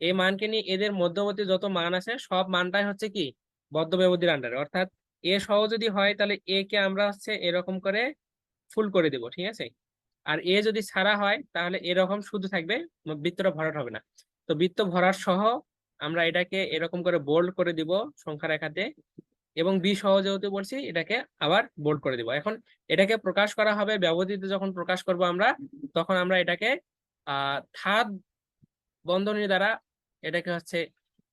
এই মানকে নিয়ে এদের মধ্যবর্তী যত মান আছে সব মানটাই হচ্ছে কি বদ্ধ ব্যবধির আন্ডারে। অর্থাৎ এ সহ যদি হয় তাহলে এ কে আমরা হচ্ছে এরকম করে ফুল করে দেব, ঠিক আছে। আর এ যদি ছাড়া হয় তাহলে এরকম শুধু থাকবে, বৃত্তটা ভরাট হবে না। তো বৃত্ত ভরাট সহ আমরা এটাকে এরকম করে বোল্ড করে দিব সংখ্যা রেখাতে, এবং বি সহ যেহেতু বলছি এটাকে আবার বোল্ড করে দিব। এখন এটাকে প্রকাশ করা হবে ব্যবধিতে, যখন প্রকাশ করব আমরা তখন আমরা এটাকে থার্ড বন্ধনী দ্বারা, এটাকে হচ্ছে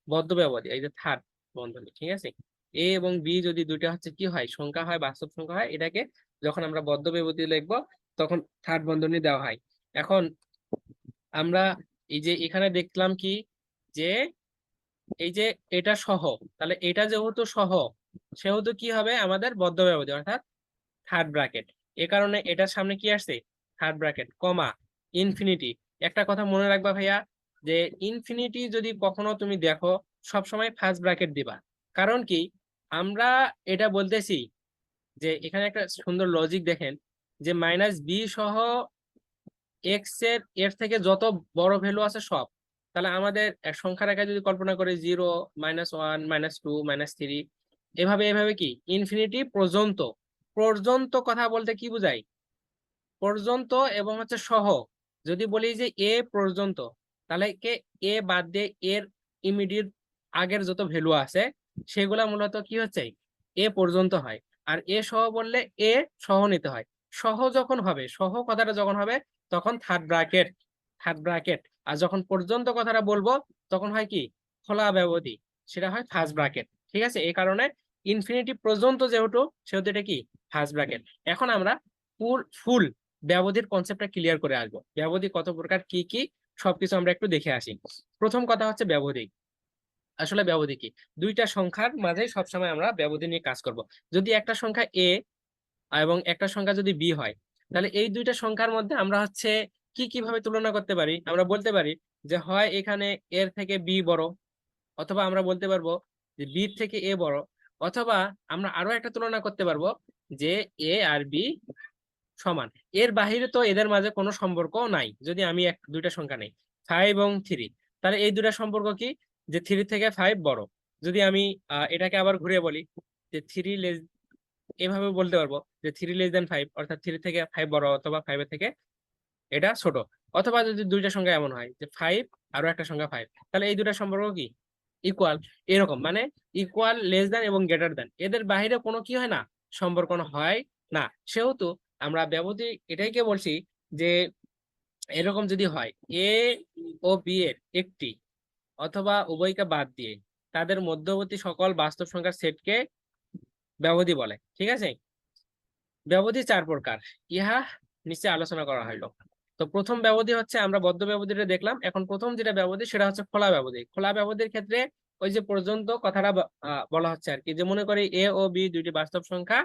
বদ্ধ ব্যবধি, এই যে থার্ড বন্ধনী, ঠিক আছে। এ এবং বি যদি দুইটা হচ্ছে কি হয় সংখ্যা হয়, বাস্তব সংখ্যা হয়, এটাকে যখন আমরা বদ্ধ ব্যবধি লিখবো তখন থার্ড বন্ধনী দেওয়া হয়। এখন আমরা এই যে এখানে দেখলাম কি, যে এই যে এটা সহ, তাহলে এটা যেহেতু সহ সেহেতু কি হবে আমাদের বদ্ধ ব্যবধি, অর্থাৎ থার্ড ব্র্যাকেট। এ কারণে এটার সামনে কি আসছে থার্ড ব্র্যাকেট, কমা ইনফিনিটি। একটা কথা মনে রাখবা ভাইয়া, যে ইনফিনিটি যদি কখনো তুমি দেখো সবসময় ফার্স্ট ব্র্যাকেট দিবা। কারণ কি আমরা এটা বলতেছি, যে এখানে একটা সুন্দর লজিক দেখেন, যে মাইনাস বি সহ এক্স এর এর থেকে যত বড় ভ্যালু আছে সব, তাহলে আমাদের এক সংখ্যা রেখা যদি কল্পনা করে 0, -1, -2, -3, এভাবে এভাবে কি ইনফিনিটি পর্যন্ত। পর্যন্ত কথা বলতে কি বুঝাই, পর্যন্ত এবং হচ্ছে সহ। যদি বলি যে এ পর্যন্ত, তাহলে কে এ বাদ দিয়ে এর ইমিডিয়েট আগের যত ভ্যালু আছে সেগুলা মূলত কি হচ্ছে এ পর্যন্ত হয়। আর এ সহ বললে এ সহ নিতে হয়। সহ যখন হবে, সহ কথাটা যখন হবে তখন থার্ড ব্র্যাকেট। আর যখন পর্যন্ত কথাটা বলবো তখন হয় কি খোলা ব্যবধি, সেটা হয় ফার্স্ট ব্র্যাকেট। ঠিক আছে, এই কারণে ইনফিনিটি পর্যন্ত যেহেতু সেহেতু এটা কি ফার্স্ট ব্র্যাকেট। এখন আমরা ফুল ব্যবধির কনসেপ্টটা ক্লিয়ার করে আসবো। ব্যবধি কত প্রকার, কি কি সবকিছু আমরা একটু দেখে আসি। প্রথম কথা হচ্ছে ব্যবধি। আসলে ব্যবধি কি, দুইটা সংখ্যার মাঝে সবসময় আমরা ব্যবধি নিয়ে কাজ করব। যদি একটা সংখ্যা এ এবং একটা সংখ্যা যদি বি হয়, তাহলে এই দুইটা সংখ্যার মধ্যে আমরা হচ্ছে কি কিভাবে তুলনা করতে পারি, আমরা বলতে পারি যে হয় এখানে এর থেকে বি বড়, অথবা আমরা বলতে পারবো যে বি থেকে এ বড়, অথবা আমরা আরো একটা তুলনা করতে পারবো যে এ আর বি সমান। এর বাহিরে তো এদের মাঝে কোনো সম্পর্ক নাই। যদি আমি দুইটা সংখ্যা নেই 5 এবং 3, তাহলে এই দুইটা সম্পর্ক কি, যে 3 থেকে 5 বড়। যদি আমি এটাকে আবার ঘুরিয়ে বলি যে এভাবে বলতে পারবো যে 3 <5, অর্থাৎ 3 থেকে 5 বড়, অথবা 5-এর থেকে এটা ছোট। অথবা যদি দুইটা সংখ্যা এমন হয় যে 5 আরো একটা সংখ্যা 5, তাহলে এই দুইটা সম্পর্ক কি ইকুয়াল। এরকম মানে ইকুয়াল, লেস দেন এবং গ্রেটার দেন, এদের বাইরে কোনো কি হয় না, সম্পর্ক হয় না। সেহেতু আমরা ব্যবধি এটাইকে বলছি যে এরকম যদি হয় এ ও বি এর একটি অথবা উভয়কে বাদ দিয়ে তাদের মধ্যবর্তী সকল বাস্তব সংখ্যার সেটকে ব্যবধি বলে। ঠিক আছে, ব্যবধি 4 প্রকার, ইহা নিচে আলোচনা করা হইলো। তো প্রথম ব্যবধি হচ্ছে, আমরা বদ্ধ ব্যবধিটা দেখলাম, এখন প্রথম যেটা ব্যবধি সেটা হচ্ছে খোলা ব্যবধি। খোলা ব্যবধির ক্ষেত্রে ওই যে পর্যন্ত কথাটা বলা হচ্ছে আর কি, যে মনে করি এ ও বি দুইটি বাস্তব সংখ্যা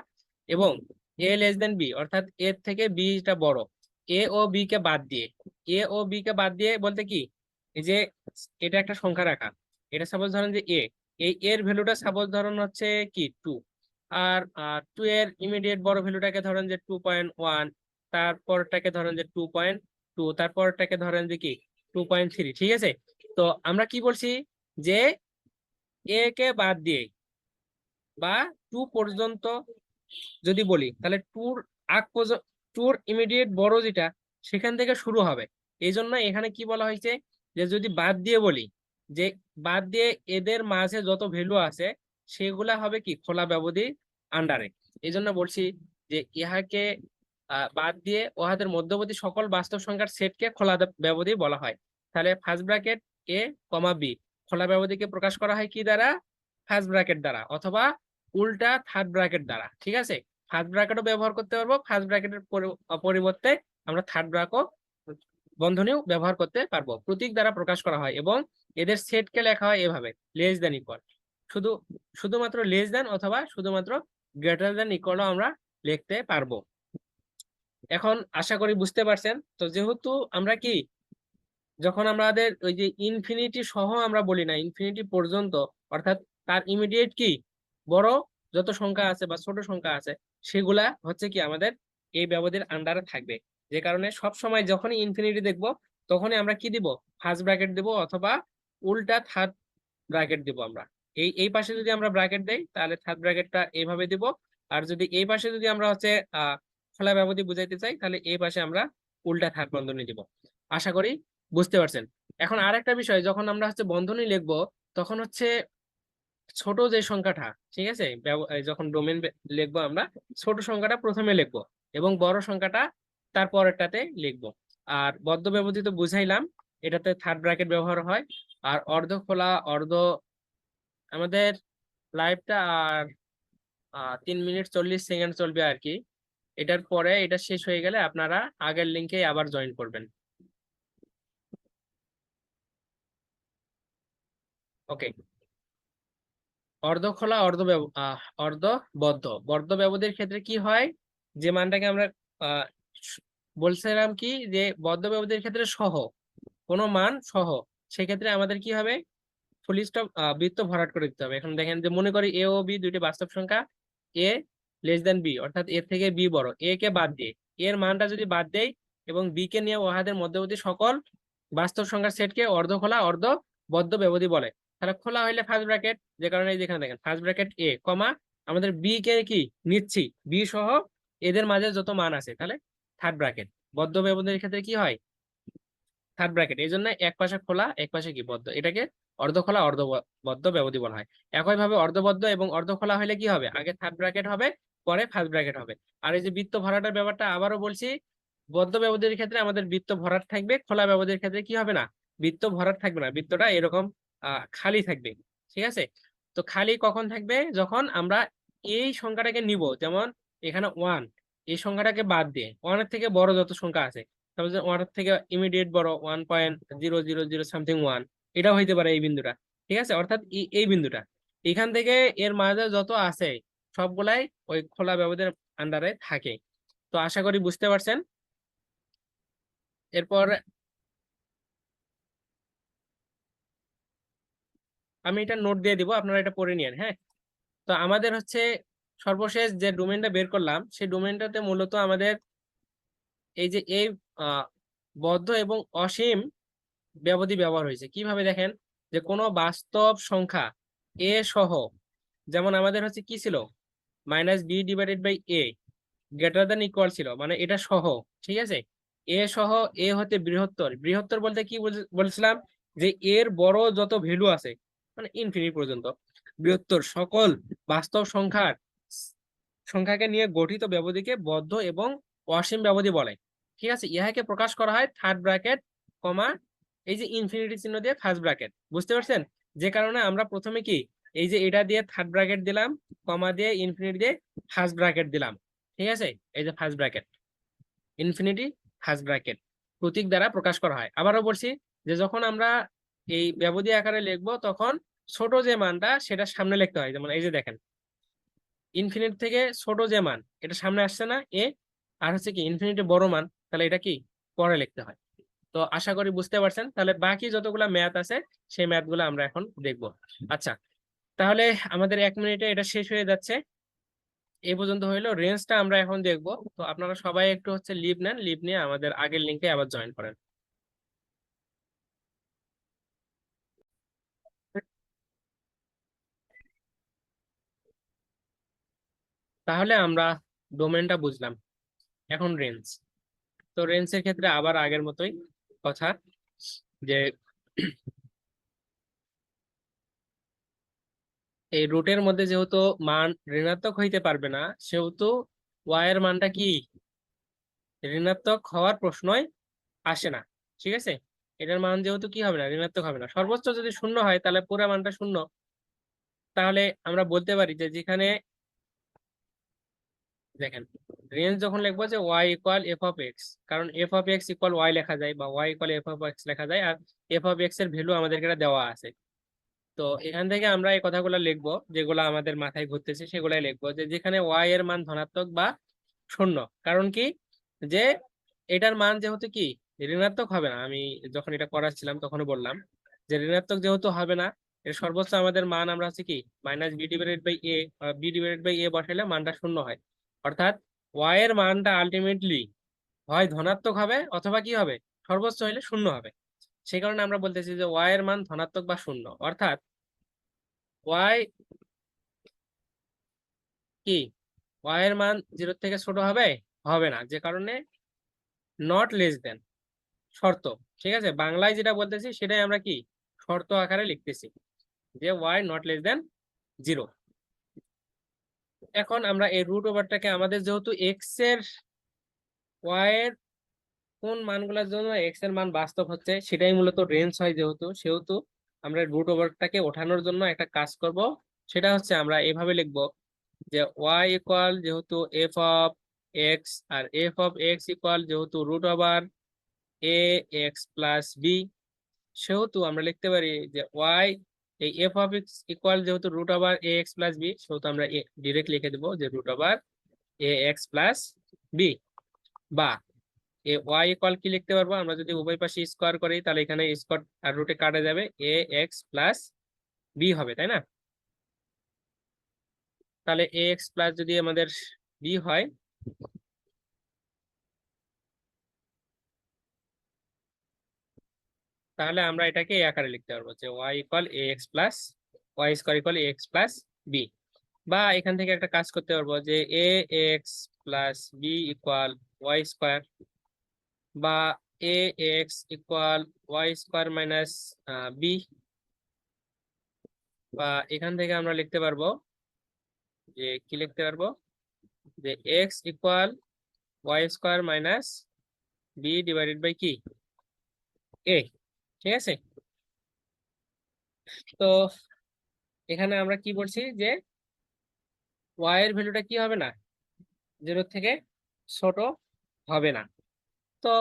এবং এ লেস দেন বি, অর্থাৎ এর থেকে বিটা বড়, এ ও বি কে বাদ দিয়ে। এ ও বি কে বাদ দিয়ে বলতে কি, এই যে এটা একটা সংখ্যা রাখা, এটা সাপোজ ধরেন যে এই এর ভ্যালুটা সাপোজ ধরেন হচ্ছে কি 2, আর 2 এর ইমিডিয়েট বড় ভ্যালুটাকে ধরেন যে 2.1, তারপরটাকে ধরেন যে 2.2, তারপরটাকে ধরেন যে কি 2.3। ঠিক আছে, তো আমরা কি বলছি যে এ কে বাদ দিয়ে বা 2 পর্যন্ত যদি বলি, তাহলে টুর আগ পর্যন্ত, টুর ইমিডিয়েট বড় যেটা সেখান থেকে শুরু হবে। এই জন্য এখানে কি বলা হয়েছে, যে যদি বাদ দিয়ে বলি, যে বাদ দিয়ে এদের মাঝে যত ভ্যালু আছে সেগুলা হবে কি খোলা ব্যবধি আন্ডারে। এই জন্য বলছি যে ইহাকে বাদ দিয়ে উহাদের মধ্যবর্তী সকল বাস্তব সংখ্যার সেটকে খোলা ব্যবধি বলা হয়। তাহলে ফার্স্ট ব্র্যাকেট এ কমা বি, খোলা ব্যবধিকে প্রকাশ করা হয় কি দ্বারা, ফার্স্ট ব্র্যাকেট দ্বারা, অথবা উল্টা থার্ড ব্র্যাকেট দ্বারা। ঠিক আছে, ফার্স্ট ব্র্যাকেটও ব্যবহার করতে পারবো, ফার্স্ট ব্র্যাকেটের পরিবর্তে আমরা থার্ড ব্র্যাকেট বন্ধনীও ব্যবহার করতে পারবো। প্রতীক দ্বারা প্রকাশ করা হয় এবং এদের সেটকে লেখা হয় এভাবে, লেস দেন ইকুয়াল। শুধুমাত্র লেস দেন অথবা শুধুমাত্র গ্রেটার দেন ইকুয়ালও আমরা লিখতে পারবো। এখন আশা করি বুঝতে পারছেন। তো যেহেতু আমরা কি, যখন আমাদের ওই যে ইনফিনিটি সহ আমরা বলি না, ইনফিনিটি পর্যন্ত, অর্থাৎ তার ইমিডিয়েট কি বড় যত সংখ্যা আছে বা ছোট সংখ্যা আছে সেগুলা হচ্ছে কি আমাদের এই ব্যবধির আন্ডারে থাকবে। যে কারণে সব সময় যখনই ইনফিনিটি দেখব তখনই আমরা কি দিব, ফার্স্ট ব্র্যাকেট দিব, অথবা উল্টা থার্ড ব্র্যাকেট দিব। আমরা এই পাশে যদি আমরা ব্র্যাকেট দেই তাহলে থার্ড ব্র্যাকেটটা এইভাবে দিব, আর যদি এই পাশে যদি আমরা হচ্ছে খোলা ব্যবধি বুঝাইতে চাই তাহলে এই পাশে আমরা উল্টা থার্ড বন্ধনী দিব। আশা করি বুঝতে পারছেন। এখন আর একটা বিষয়, যখন আমরা হচ্ছে বন্ধনী লিখবো তখন হচ্ছে ছোট যে সংখ্যাটা, ঠিক আছে, যখন ডোমেন লিখবো আমরা ছোট সংখ্যাটা প্রথমে লিখবো এবং বড় সংখ্যাটা তারপরেরটাতে লিখবো। আর বদ্ধ ব্যবধি তো বুঝাইলাম, এটাতে থার্ড ব্র্যাকেট ব্যবহার হয়। আর অর্ধ খোলা, আমাদের লাইভটা আর 3 মিনিট 40 সেকেন্ড চলবে আর কি। এটার পরে এটা শেষ হয়ে গেলে আপনারা আগের লিঙ্কে আবার জয়েন করবেন। ওকে, অর্ধ খোলা, অর্ধ বদ্ধ। বদ্ধ ব্যবধির ক্ষেত্রে কি হয়, যে মানটাকে আমরা আহ বলছিলাম কি, যে বদ্ধ ব্যবধির ক্ষেত্রে সহ কোনো মান সহ, সেক্ষেত্রে আমাদের কি হবে, ফুল স্টপ বৃত্ত ভরাট করে দিতে হবে। এখন দেখেন যে মনে করি এ ও বি দুইটি বাস্তব সংখ্যা, এ লেস দেন বি, অর্থাৎ এর থেকে বি বড়, এ কে বাদ দিয়ে, এর মানটা যদি বাদ দেই এবং বি কে নিয়ে উহাদের মধ্যবর্তী সকল বাস্তব সংখ্যার সেটকে অর্ধ খোলা অর্ধ বদ্ধ ব্যবধি বলে। তাহলে খোলা হইলে ফার্স্ট ব্র্যাকেট, যে কারণে যেখানে দেখেন ফার্স্ট ব্র্যাকেট এ কমা, আমাদের বি কে কি নিচ্ছি, বি সহ এদের মাঝে যত মান আছে, তাহলে থার্ড ব্র্যাকেট। বদ্ধ ব্যবধির ক্ষেত্রে কি হয়, থার্ড ব্র্যাকেট। এই জন্য এক পাশে খোলা এক পাশে কি বদ্ধ, এটাকে অর্ধ খোলা অর্ধ বদ্ধ ব্যবধি বলা হয়। একইভাবে অর্ধবদ্ধ এবং অর্ধ খোলা হলে কি হবে, আগে থার্ড ব্র্যাকেট হবে পরে ফার্স্ট ব্র্যাকেট হবে। আর এই যে বৃত্ত ভরাটার ব্যাপারটা আবারও বলছি, বদ্ধ ব্যবধির ক্ষেত্রে আমাদের বৃত্ত ভরাট থাকবে, খোলা ব্যবধির ক্ষেত্রে কি হবে না, বৃত্ত ভরাট থাকবে না, বৃত্তটা এরকম খালি থাকবে। ঠিক আছে, তো খালি কখন থাকবে, যখন আমরা এই সংখ্যাটাকে নিব, যেমন এখানে 1, এই সংখ্যাটাকে বাদ দিয়ে 1 এর থেকে বড় যত সংখ্যা আছে, তারপর 1 এর থেকে ইমিডিয়েট বড় 1.000 সামথিং 1, এটাও হইতে পারে এই বিন্দুটা। ঠিক আছে, অর্থাৎ এই বিন্দুটা এখান থেকে এর মাঝে যত আছে সবগুলাই ওই খোলা ব্যবধির আন্ডারে থাকে। তো আশা করি বুঝতে পারছেন। এরপর আমি এটা নোট দিয়ে দিব, আপনারা এটা পড়ে নিন। হ্যাঁ, তো আমাদের হচ্ছে সর্বশেষ যে ডোমেইনটা বের করলাম, সেই ডোমেইনটাতে মূলত আমাদের এই যে এই বদ্ধ এবং অসীম ব্যবধি ব্যবহার হয়েছে। কিভাবে দেখেন, যে কোনো বাস্তব সংখ্যা এ সহ, যেমন আমাদের হচ্ছে কি ছিল, -b/a গ্রেটার দ্যান ইকুয়াল ছিল, মানে এটা সহ। ঠিক আছে, এ সহ, এ হতে বৃহত্তর, বৃহত্তর বলতে কি বলছিলাম, যে এর বড় যত ভ্যালু আছে, মানে ইনফিনিট পর্যন্ত, বৃহত্তর সকল বাস্তব সংখ্যাকে নিয়ে গঠিত ব্যবধিকে বদ্ধ এবং অসীম ব্যবধি বলে। ঠিক আছে, ইহাকে প্রকাশ করা হয় থার্ড ব্র্যাকেট কমা এই যে ইনফিনিটি চিহ্ন দিয়ে ফার্স্ট ব্র্যাকেট। বুঝতে পারছেন, যে কারণে আমরা প্রথমে কি এই যে এটা দিয়ে থার্ড ব্র্যাকেট দিলাম, কমা দিয়ে ইনফিনিটি দিয়ে ফার্স্ট ব্র্যাকেট দিলাম। ঠিক আছে, এই যে first bracket, infinity first bracket প্রতীক দ্বারা প্রকাশ করা হয়। আবারও বলছি, যে যখন আমরা এই ব্যবধি আকারে লিখবো, তখন ছোট যে মানটা সেটা সামনে লিখতে হয়। যেমন এই যে দেখেন, ইনফিনিটি থেকে ছোট যে মান এটা সামনে আসছে না, আর হচ্ছে কি ইনফিনিটি বড় মান, তাহলে এটা কি পরে লিখতে হয়। তো আশা করি বুঝতে পারছেন। তাহলে বাকি যতগুলা ম্যাথ আছে সেই ম্যাথ গুলো আমরা এখন দেখবো। আচ্ছা, তাহলে আমাদের 1 মিনিটে এটা শেষ হয়ে যাচ্ছে। এই পর্যন্ত হইলো, রেঞ্জটা আমরা এখন দেখবো। তো আপনারা সবাই একটু হচ্ছে লিভ নেন, লিভ নিয়ে আমাদের আগের লিঙ্কে আবার জয়েন করেন। তাহলে আমরা ডোমেনটা বুঝলাম, এখন রেঞ্জ। তো রেঞ্জের ক্ষেত্রে আবার আগের মতোই কথা, যে এই রুটের মধ্যে যেহেতু মান ঋণাত্মক হইতে পারবে না, সেহেতু ওয়াই এর মানটা কি ঋণাত্মক হওয়ার প্রশ্নই আসে না। ঠিক আছে, এটার মান যেহেতু কি হবে না, ঋণাত্মক হবে না। সর্বোচ্চ যদি শূন্য হয় তাহলে পুরো মানটা শূন্য। তাহলে আমরা বলতে পারি যে যেখানে দেখেন, রেঞ্জ যখন লিখবো যে Y equal F of x, কারণ f of x equal y লেখা যায়, বা y equal F of x লেখা যায়, আর এফ অফ এক্স এর ভ্যালু আমাদেরকে এটা দেওয়া আছে। তো এখান থেকে আমরা এই কথাগুলো লিখবো, যেগুলো আমাদের মাথায় ঘুরতেছে সেগুলাই লিখবো, যে যেখানে ওয়াই এর মান ধনাত্মক বা শূন্য। কারণ কি, যে এটার মান যেহেতু কি ঋণাত্মক হবে না, আমি যখন এটা করাচ্ছিলাম তখনও বললাম যে ঋণাত্মক যেহেতু হবে না, এর সর্বোচ্চ আমাদের মান আমরা হচ্ছে কি -b/a, b/a বসাইলে মানটা শূন্য হয়। অর্থাৎ ওয়াই এর মানটা আলটিমেটলি হয় ধনাত্মক হবে অথবা কি হবে, সর্বোচ্চ হইলে শূন্য হবে। সেই কারণে আমরা বলতেছি যে ওয়াই এর মান ধনাত্মক বা শূন্য, অর্থাৎ ওয়াই কি, ওয়াই এর মান 0 থেকে ছোট হবে, হবে না, যে কারণে নট লেস দেন, শর্ত। ঠিক আছে, বাংলায় যেটা বলতেছি সেটাই আমরা কি শর্ত আকারে লিখতেছি, যে ওয়াই নট লেস দেন 0। এখন আমরা এই রুট ওভারটাকে, আমাদের যেহেতু এক্স এর ওয়াই এর কোন মানগুলোর জন্য এক্স এর মান বাস্তব হচ্ছে সেটাই মূলত রেঞ্জ হয়, যেহেতু সেহেতু আমরা রুট ওভারটাকে ওঠানোর জন্য একটা কাজ করব। সেটা হচ্ছে আমরা এভাবে লিখবো, যে ওয়াই ইকুয়াল যেহেতু এফ অফ এক্স, আর এফ অফ এক্স ইকুয়াল যেহেতু রুট ওভার এ এক্স প্লাস বি, সেহেতু আমরা লিখতে পারি যে ওয়াই, এই এফ অফ এক্স ইকুয়াল যেহেতু রুট ওভার এ এক্স প্লাস বি, সেহেতু আমরা ডিরেক্ট লিখে দেবো যে রুট ওভার এ এক্স প্লাস বি। বা এ ওয়াই ইকুয়াল কি লিখতে পারবো, আমরা যদি উভয় পাশে স্কোয়ার করি তাহলে এখানে স্কোয়ার আর রুটে কাটা যাবে, এ এক্স প্লাস বি হবে, তাই না? তাহলে এ এক্স প্লাস যদি আমাদের বি হয়, তাহলে আমরা এটাকে এই আকারে লিখতে পারবো, যে Y equal a x plus y square equal a x plus B. বা এখান থেকে একটা কাজ করতে পারবো, যে a x plus B equal Y square, বা এ x equal Y square minus b. বা এখান থেকে আমরা লিখতে পারবো, যে কি লিখতে পারবো, যে x equal Y square minus B divided by কি এ, ঠিক আছে। তো এখানে আমরা কি বলছি যে ওয়াই এর ভ্যালুটা কি হবে না, 0 থেকে ছোট হবে না। তো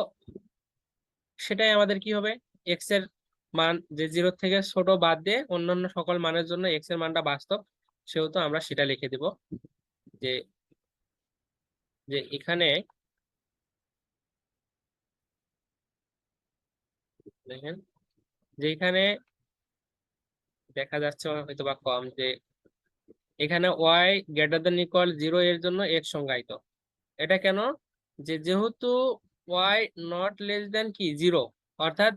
সেটাই আমাদের কি হবে, এক্স এর মান যে 0 থেকে ছোট বাদ দিয়ে অন্যান্য সকল মানের জন্য এক্স এর মানটা বাস্তব, সেহেতু আমরা সেটা লিখে দিব যে যে এখানে দেখেন, যে এখানে দেখা যাচ্ছে হয়তো বা কম, যে এখানে ওয়াই গ্রেটার দেন ইকুয়াল 0 এর জন্য এক্স সংজ্ঞায়িত। এটা কেন, যে যেহেতু ওয়াই নট লেস দেন কি 0, অর্থাৎ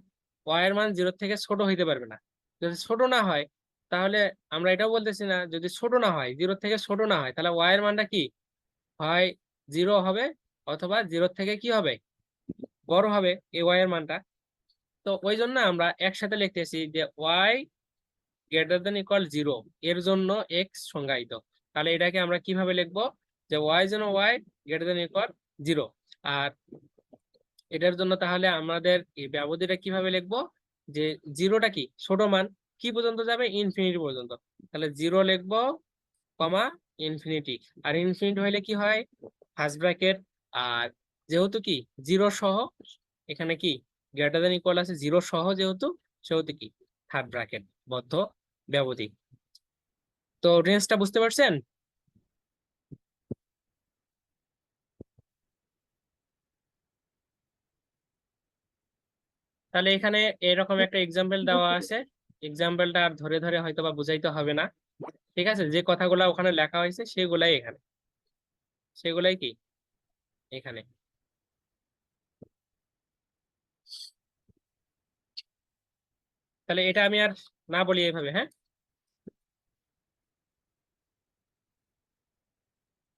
ওয়াই এর মান 0 থেকে ছোট হইতে পারবে না। যদি ছোট না হয় তাহলে আমরা এটাও বলতেছি না, যদি ছোট না হয় 0 থেকে ছোট না হয় তাহলে ওয়াই এর মানটা কি হয় 0 হবে, অথবা 0 থেকে কি হবে বড় হবে এই ওয়াই এর মানটা। তো ওই জন্য আমরা একসাথে লিখতেছি যে ওয়াই গ্রেটার দেন ইকুয়াল 0 এর জন্য এক্স সংজ্ঞায়িত। তাহলে এটাকে আমরা কিভাবে লিখবো, যে ওয়াই জন্য ওয়াই গ্রেটার দেন ইকুয়াল 0। আর এটার জন্য তাহলে আমাদের এই ব্যবধিটা কিভাবে লিখবো, যে জিরোটা কি ছোট মান, কি পর্যন্ত যাবে, ইনফিনিটি পর্যন্ত। তাহলে 0 লিখবো, কমা ইনফিনিটি। আর ইনফিনিটি হইলে কি হয়, ফার্স্ট ব্র্যাকেট। আর যেহেতু কি 0 সহ, এখানে কি গ্রেটার দেন ইকুয়াল আছে 0 সহ, যেহেতু সেহেতু কি থার্ড ব্র্যাকেট বদ্ধ ব্যবধি। তো রেঞ্জটা বুঝতে পারছেন? তাহলে এখানে এরকম একটা এক্সাম্পল দেওয়া আছে, এক্সাম্পলটা আর ধরে ধরে হয়তো বা বুঝাইতে হবে না, ঠিক আছে। যে কথাগুলো ওখানে লেখা হয়েছে সেগুলাই এখানে, সেগুলাই কি এখানে। তাহলে এটা আমি আর না বলি এইভাবে, হ্যাঁ।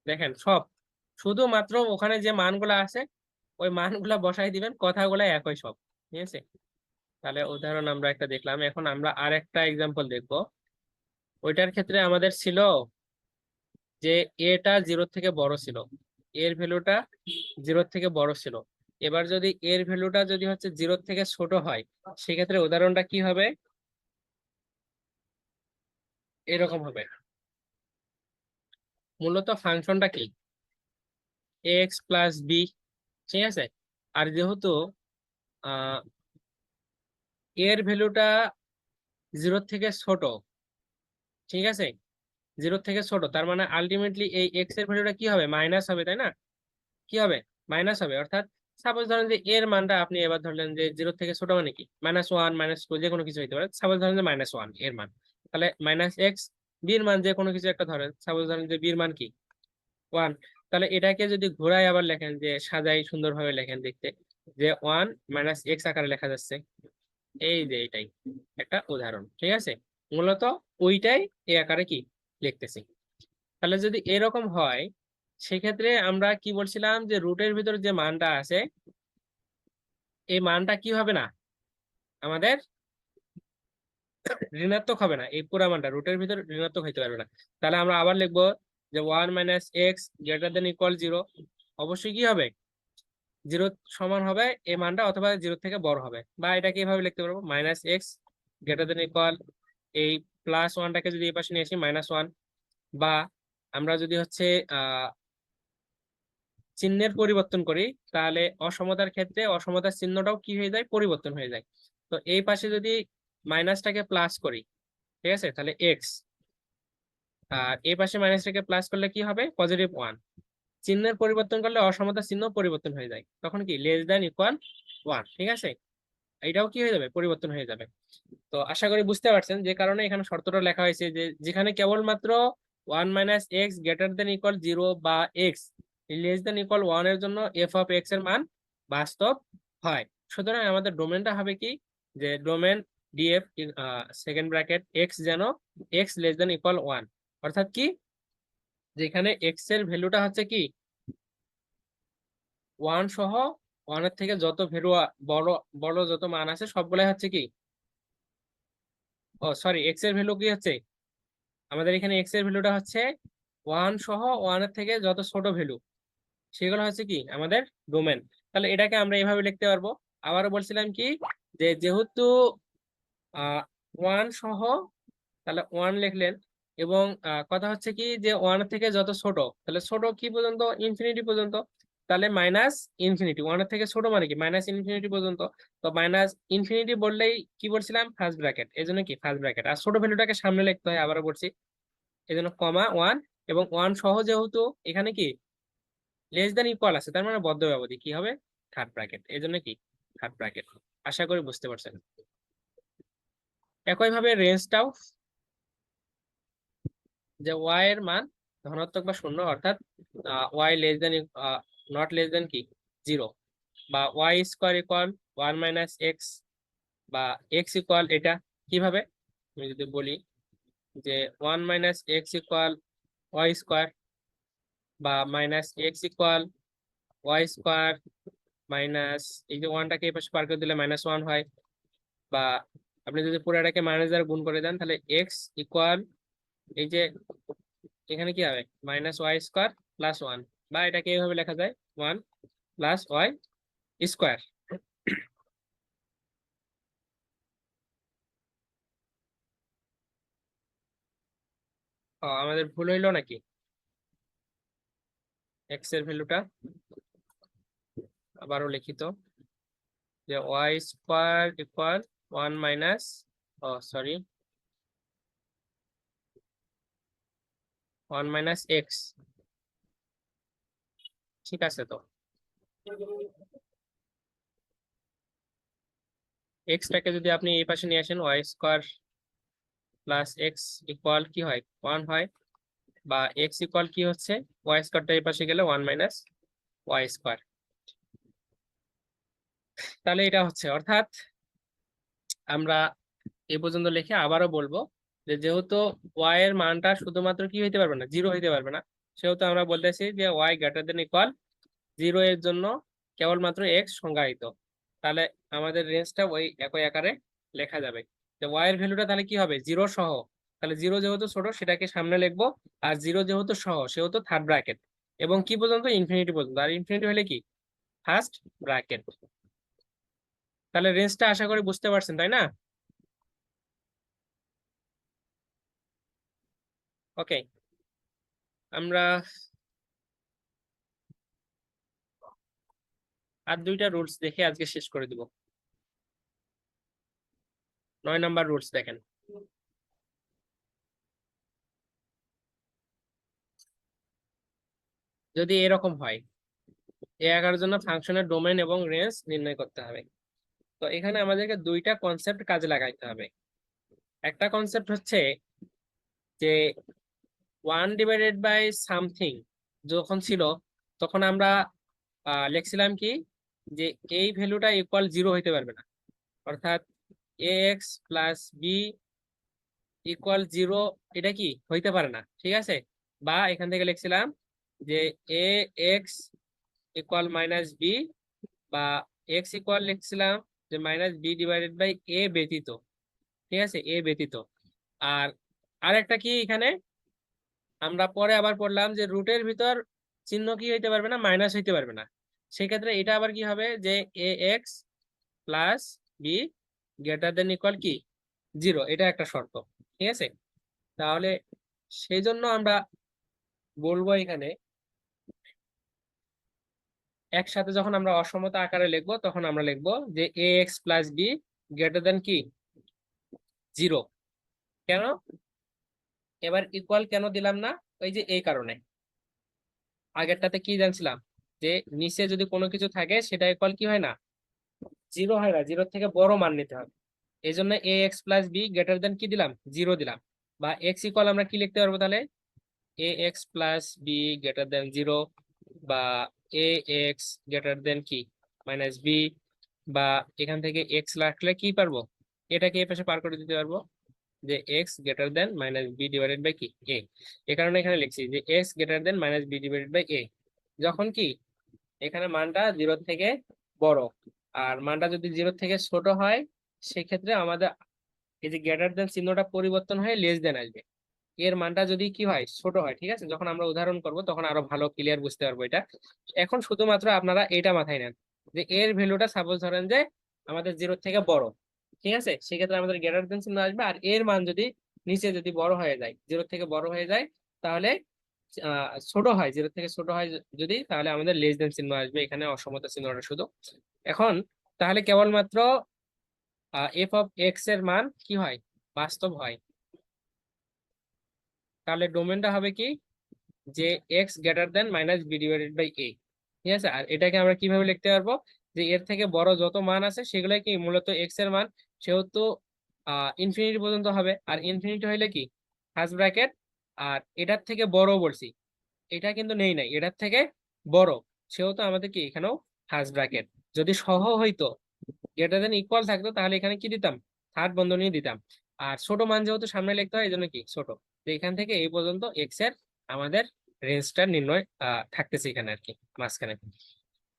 দেখেন সব, শুধুমাত্র ওখানে যে মানগুলা আছে ওই মানগুলা বসাই দিবেন, কথাগুলা একই সব, ঠিক আছে। তাহলে উদাহরণ আমরা একটা দেখলাম, এখন আমরা আর একটা এক্সাম্পল দেখবো। ওইটার ক্ষেত্রে আমাদের ছিল যে এটা 0 থেকে বড় ছিল, এর ভ্যালুটা 0 থেকে বড় ছিল। এবার যদি এর ভ্যালুটা যদি হচ্ছে 0 থেকে ছোট হয়, সেক্ষেত্রে উদাহরণটা কি হবে, এরকম হবে। মূলত ফাংশনটা কি এক্স প্লাস বি, ঠিক আছে। আর যেহেতু আহ এর ভ্যালুটা 0 থেকে ছোট, ঠিক আছে, 0 থেকে ছোট, তার মানে আলটিমেটলি এই এক্স এর ভ্যালুটা কি হবে, মাইনাস হবে, তাই না। কি হবে, মাইনাস হবে। অর্থাৎ সাপোজ ধরেন যে এর মানটা আপনি এবার ধরলেন যে 0 থেকে ছোট মানে কি -1 -2 যে কোনো কিছু হইতে পারে, সাপোজ ধরেন যে -1 এর মান, তাহলে মাইনাস এক্স বির মান যে কোনো কিছু একটা ধরেন, সাপোজ ধরেন যে বির মান কি 1। তাহলে এটাকে যদি ঘোরায় আবার লেখেন, যে সাজাই সুন্দরভাবে লেখেন দেখতে, যে 1 - এক্স আকারে লেখা যাচ্ছে, এই যে এটাই একটা উদাহরণ, ঠিক আছে। মূলত ওইটাই এই আকারে কি লিখতেছি। তাহলে যদি এরকম হয়, সেক্ষেত্রে আমরা কি বলছিলাম, যে রুটের ভিতর যে মানটা আছে এই মানটা কি হবে না, আমাদের ঋণাত্মক হবে না, এই পুরা মানটা রুটের ভিতর ঋণাত্মক হইতে পারবে না। তাহলে আমরা আবার লিখবো যে 1 - এক্স গ্রেটার দেন ইকুয়াল 0, অবশ্যই কি হবে 0 সমান হবে এই মানটা, অথবা 0 থেকে বড় হবে। বা এটাকে এভাবে লিখতে পারবো -এক্স গ্রেটার দেন ইকুয়াল, এই প্লাস ওয়ানটাকে যদি এই পাশে নিয়ে আসি -1। বা আমরা যদি হচ্ছে আহ চিহ্নের পরিবর্তন করি, তাহলে অসমতার ক্ষেত্রে অসমতার চিহ্নটাও কি হয়ে যায়, পরিবর্তন হয়ে যায়। তো এই পাশে যদি মাইনাসটাকে প্লাস করি, ঠিক আছে, তাহলে এক্স, আর এই পাশে মাইনাসটাকে প্লাস করলে কি হবে, +1। চিহ্নের পরিবর্তন করলে অসমতার চিহ্ন পরিবর্তন হয়ে যায়, তখন কি লেস দ্যান ইকুয়াল 1, ঠিক আছে। এটাও কি হয়ে যাবে, পরিবর্তন হয়ে যাবে। তো আশা করি বুঝতে পারছেন, যে কারণে এখানে শর্তটা লেখা হয়েছে, যে যেখানে কেবলমাত্র 1 - এক্স গ্রেটার দেন ইকুয়াল 0 বা এক্স লেস দেন ইকুয়াল 1 এর জন্য এফ অফ এক্স এর মান বাস্তব হয়। সুতরাং আমাদের ডোমেনটা হবে কি, যে domain DF second bracket x যেন এক্স লেস দেন ইকুয়াল 1, অর্থাৎ কি, যেখানে এক্স এর ভ্যালুটা হচ্ছে কি 1 সহ 1 এর থেকে যত ভ্যালু বড় বড় যত মান আছে সবগুলাই হচ্ছে কি, ও সরি, এক্স এর ভ্যালু কি হচ্ছে, আমাদের এখানে এক্স এর ভ্যালুটা হচ্ছে ওয়ান সহ ওয়ানের থেকে যত ছোট ভ্যালু সেগুলো হচ্ছে কি আমাদের ডোমেন। তাহলে এটাকে আমরা এভাবে লিখতে পারবো। আবারও বলছিলাম কি যে যেহেতু ওয়ান সহ, তাহলে ওয়ান লিখলেন, এবং কথা হচ্ছে কি যে ওয়ান থেকে যত ছোট, তাহলে ছোট কি পর্যন্ত, ইনফিনিটি পর্যন্ত। তাহলে মাইনাস ইনফিনিটি, ওয়ানের থেকে ছোট মানে কি মাইনাস ইনফিনিটি পর্যন্ত। তো মাইনাস ইনফিনিটি বললেই কি বলছিলাম, ফার্স্ট ব্র্যাকেট, এই জন্য কি ফার্স্ট ব্র্যাকেট, আর ছোট ভ্যালুটাকে সামনে লিখতে হয়, আবারও বলছি এই জন্য কমা ওয়ান। এবং ওয়ান সহ যেহেতু এখানে কি লেস দেন ইকুয়াল আছে, তার মানে বদ্ধ ব্যবধি কি হবে, থার্ড ব্র্যাকেট, এই জন্য কি থার্ড ব্র্যাকেট। আশা করি বুঝতে পারছেন। একইভাবে রেঞ্জটাও, যে ওয়াই এর মান ধনাত্মক বা শূন্য, অর্থাৎ y less than not less than কি জিরো, বা y square equal one minus x, বা এক্স ইকুয়াল এটা কিভাবে আমি যদি বলি যে one minus x equal Y square, বা minus x equal Y square minus, এই যে ওয়ানটাকে এই পাশে পার করে দিলে মাইনাস ওয়ান হয়, বা আপনি যদি পুরোটাকে মাইনাস দ্বারা গুণ করে দেন তাহলে এক্স ইকুয়াল, এই যে এখানে কি হবে minus Y square plus one, বা এটাকে এইভাবে লেখা যায় ওয়ান প্লাস ওয়াই স্কোয়ার। আমাদের ভুল হইলো নাকি, এক্স এর ভ্যালুটা আবারও লিখিত, যে Y square equal one minus, sorry, one minus X, ঠিক আছে। তো এক্সটাকে যদি আপনি এই পাশে নিয়ে আসেন, Y square plus X equal কি হয় ওয়ান হয়, বা এক্স ইকুয়াল কি হচ্ছে, ওয়াই স্কোয়ারটা এই পাশে গেলে ওয়ান মাইনাস ওয়াই স্কোয়ার। তাহলে এটা হচ্ছে, অর্থাৎ আমরা এ পর্যন্ত লিখে আবারও বলবো যে যেহেতু ওয়াই এর মানটা শুধুমাত্র কি হইতে পারবে না, জিরো হইতে পারবে না, সেহেতু আমরা বলতেছি যে Y greater than equal zero এর জন্য কেবলমাত্র এক্স সংজ্ঞায়িত। তাহলে আমাদের রেঞ্জটা ওই একই আকারে লেখা যাবে, যে ওয়াই এর ভ্যালুটা তাহলে কি হবে জিরো সহ, তাহলে জিরো যেহেতু ছোট সেটাকে সামনে লিখবো, আর জিরো যেহেতু সহ সেহেতু থার্ড ব্র্যাকেট, এবং কি পর্যন্ত ইনফিনিটি পর্যন্ত, আর ইনফিনিটি হলে কি ফার্স্ট ব্র্যাকেট। তাহলে রেঞ্জটা আশা করি বুঝতে পারছেন, তাই না? ওকে, আমরা আর দুইটা রুলস দেখে আজকে শেষ করে দিব। 9 নাম্বার রুলস দেখেন। যদি এরকম হয়, এ আকারের জন্য ফাংশনের ডোমেন এবং রেঞ্জ নির্ণয় করতে হবে। তো এখানে আমাদেরকে দুইটা কনসেপ্ট কাজে লাগাইতে হবে। একটা কনসেপ্ট হচ্ছে যে ওয়ান ডিভাইডেড বাই সামথিং যখন ছিল, তখন আমরা লিখছিলাম কি যে এই ভ্যালুটা ইকুয়াল জিরো হইতে পারবে না, অর্থাৎ a x plus B equal zero, এটা কি হইতে পারে না, ঠিক আছে। বা এখান থেকে লিখছিলাম যে a x equal minus b, বা এক্স ইকুয়াল লিখছিলাম যে মাইনাস বি ডিভাইডেড বাই এ ব্যতীত, ঠিক আছে, এ ব্যতীত। আর আরেকটা কি এখানে আমরা পরে আবার পড়লাম যে রুটের ভিতর চিহ্ন কি হইতে পারবে না, মাইনাস হইতে পারবে না। সেক্ষেত্রে এটা আবার কি হবে যে a x plus b greater than equal কি জিরো, এটা একটা শর্ত, ঠিক আছে। তাহলে সেই জন্য আমরা বলবো এখানে একসাথে যখন আমরা অসমতা আকারে লিখবো তখন আমরা লিখবো যে a x plus b greater than কি জিরো। কেন এবার ইকুয়াল কেন দিলাম না, ওই যে এই কারণে আগেরটাতে কি জানছিলাম যে নিচে যদি কোনো কিছু থাকে সেটা ইকুয়াল কি হয় না, জিরো হয় না, জিরোর থেকে বড় মান নিতে হবে। এই জন্য a x plus b greater than কি দিলাম, জিরো দিলাম। বা এক্স ইকুয়াল আমরা কি লিখতে পারবো তাহলে, a x plus b greater than zero, বা এ এক্স গ্রেটার দেন কি মাইনাস বি, বা এখান থেকে এক্স রাখলে কি পারবো, এটাকে এ পাশে পার করে দিতে পারবো, যে x greater than minus B divided by কি এ। এ কারণে এখানে লিখছি যে x greater than minus B divided by a, যখন কি এখানে মানটা জিরো থেকে বড়, আর মানটা যদি জিরো থেকে ছোট হয় সেক্ষেত্রে আমাদের এই যে গ্রেটার দেন চিহ্নটা পরিবর্তন হয়ে লেস দেন আসবে। এর মানটা যদি কি হয়, ছোট হয়, ঠিক আছে, যখন আমরা উদাহরণ করব তখন আরো ভালো ক্লিয়ার বুঝতে পারবো এটা। এখন শুধুমাত্র আপনারা এটা মাথায় নেন যে এর ভ্যালুটা সাপোজ ধরেন যে আমাদের 0 থেকে বড়, ঠিক আছে, সেক্ষেত্রে আমাদের গ্রেটার দেন চিহ্ন আসবে। আর এর মান যদি নিচে যদি বড় হয়ে যায়, 0 থেকে বড় হয়ে যায়, তাহলে ছোট হয়, 0 থেকে ছোট হয় যদি, তাহলে আমাদের লেস দেন চিহ্ন আসবে, এখানে অসমতা চিহ্নটা শুধু। এখন তাহলে কেবলমাত্র এফ অফ এক্স এর মান কি হয়, বাস্তব হয়। তাহলে ডোমেনটা হবে কি, যে x greater than minus B divided by a, ঠিক আছে। আর এটাকে আমরা কিভাবে লিখতে পারবো, যে এর থেকে বড় যত মান আছে সেগুলাই কি মূলত এক্স এর মান, সেহেতু ইনফিনিটি পর্যন্ত হবে। আর ইনফিনিটি হইলে কি, ফার্স্ট ব্র্যাকেট, আর এটার থেকে বড় বলছি, এটা কিন্তু নেই নাই, এটার থেকে বড়, সেহেতু আমাদের কি এখানেও ফার্স্ট ব্র্যাকেট। যদি সহ হইতো, গ্রেটার দেন ইকুয়াল থাকতো, তাহলে এখানে কি দিতাম, থার্ড বন্ধনী দিতাম। আর ছোট মান যেহেতু সামনে লিখতে হয়, এই জন্য কি ছোট। তো এখান থেকে এই পর্যন্ত এক্স এর আমাদের রেঞ্জটা নির্ণয় থাকতেছে এখানে আর কি, মাঝখানে।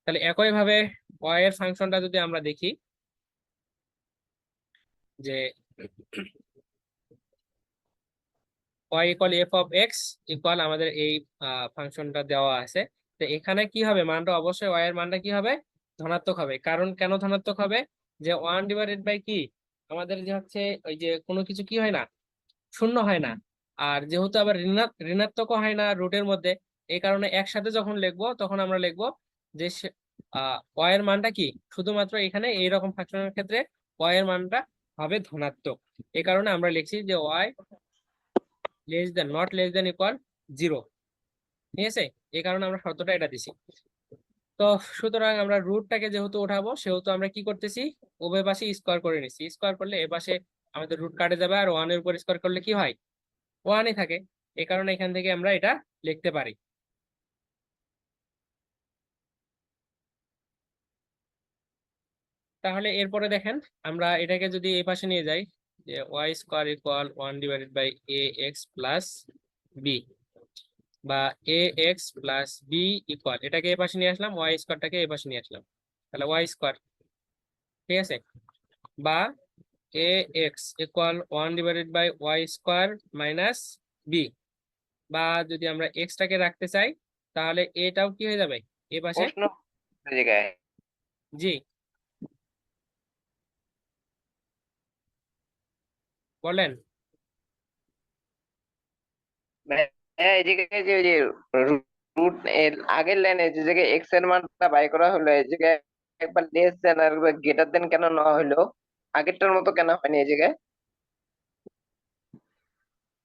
তাহলে একই ভাবে ওয়াই এর ফাংশনটা যদি আমরা দেখি, যে Y equal F of x equal আমাদের এই ফাংশনটা দেওয়া আছে। তো এখানে কি হবে, মানটা অবশ্যই ওয়াই এর মানটা কি হবে, ধনাত্মক হবে। কারণ কেন ধনাত্মক হবে, যে 1/, কি আমাদের যে হচ্ছে ওই যে কোনো কিছু কি হয় না, শূন্য হয় না। আর যেহেতু আবার ঋণাত্মকও হয় না রুটের মধ্যে, এই কারণে একসাথে যখন লিখবো তখন আমরা লিখবো যে ওয়াই এর মানটা কি, শুধুমাত্র এখানে এইরকম ফাংশনের ক্ষেত্রে ওয়াই এর মানটা হবে ধনাত্মক। এই কারণে আমরা লিখছি যে Y less than, not less than equal 0, ঠিক আছে। এই কারণে আমরা শর্তটা এটা দিছি। তো সুতরাং আমরা রুটটাকে যেহেতু উঠাবো, সেহেতু আমরা কি করতেছি, উভয় পাশে স্কোয়ার করে নিচ্ছি। স্কোয়ার করলে এ পাশে আমাদের রুট কাটে যাবে, আর 1 এর উপর স্কোয়ার করলে কি হয়, 1-ই থাকে। এই কারণে এখান থেকে আমরা এটা লিখতে পারি। তাহলে এরপরে দেখেন, আমরা এটাকে যদি এই পাশে নিয়ে যাই, যে Y square equal 1/a X plus B, বা এ এক্স প্লাস বি ইকুয়াল, এটাকে এই পাশে নিয়ে আসলাম, ওয়াই স্কোয়ারটাকে এই পাশে নিয়ে আসলাম, তাহলে ওয়াই স্কোয়ার, ঠিক আছে। বা এ x equal 1/y square minus b, বা যদি আমরা এক্সটাকে রাখতে চাই, তাহলে এটাও কি হয়ে যাবে, এ পাশে। প্রশ্ন জায়গায় জি, বলেন। এই জায়গায় যে ওই যে রুট এর আগের লাইনে যে জায়গায় এক্স এর মানটা বাই করা হলো, এই জায়গায় একবার লেস দেন আর গ্রেটার দেন কেন নেওয়া হলো, আগেরটার মতো কেন হয়নি এই জায়গায়?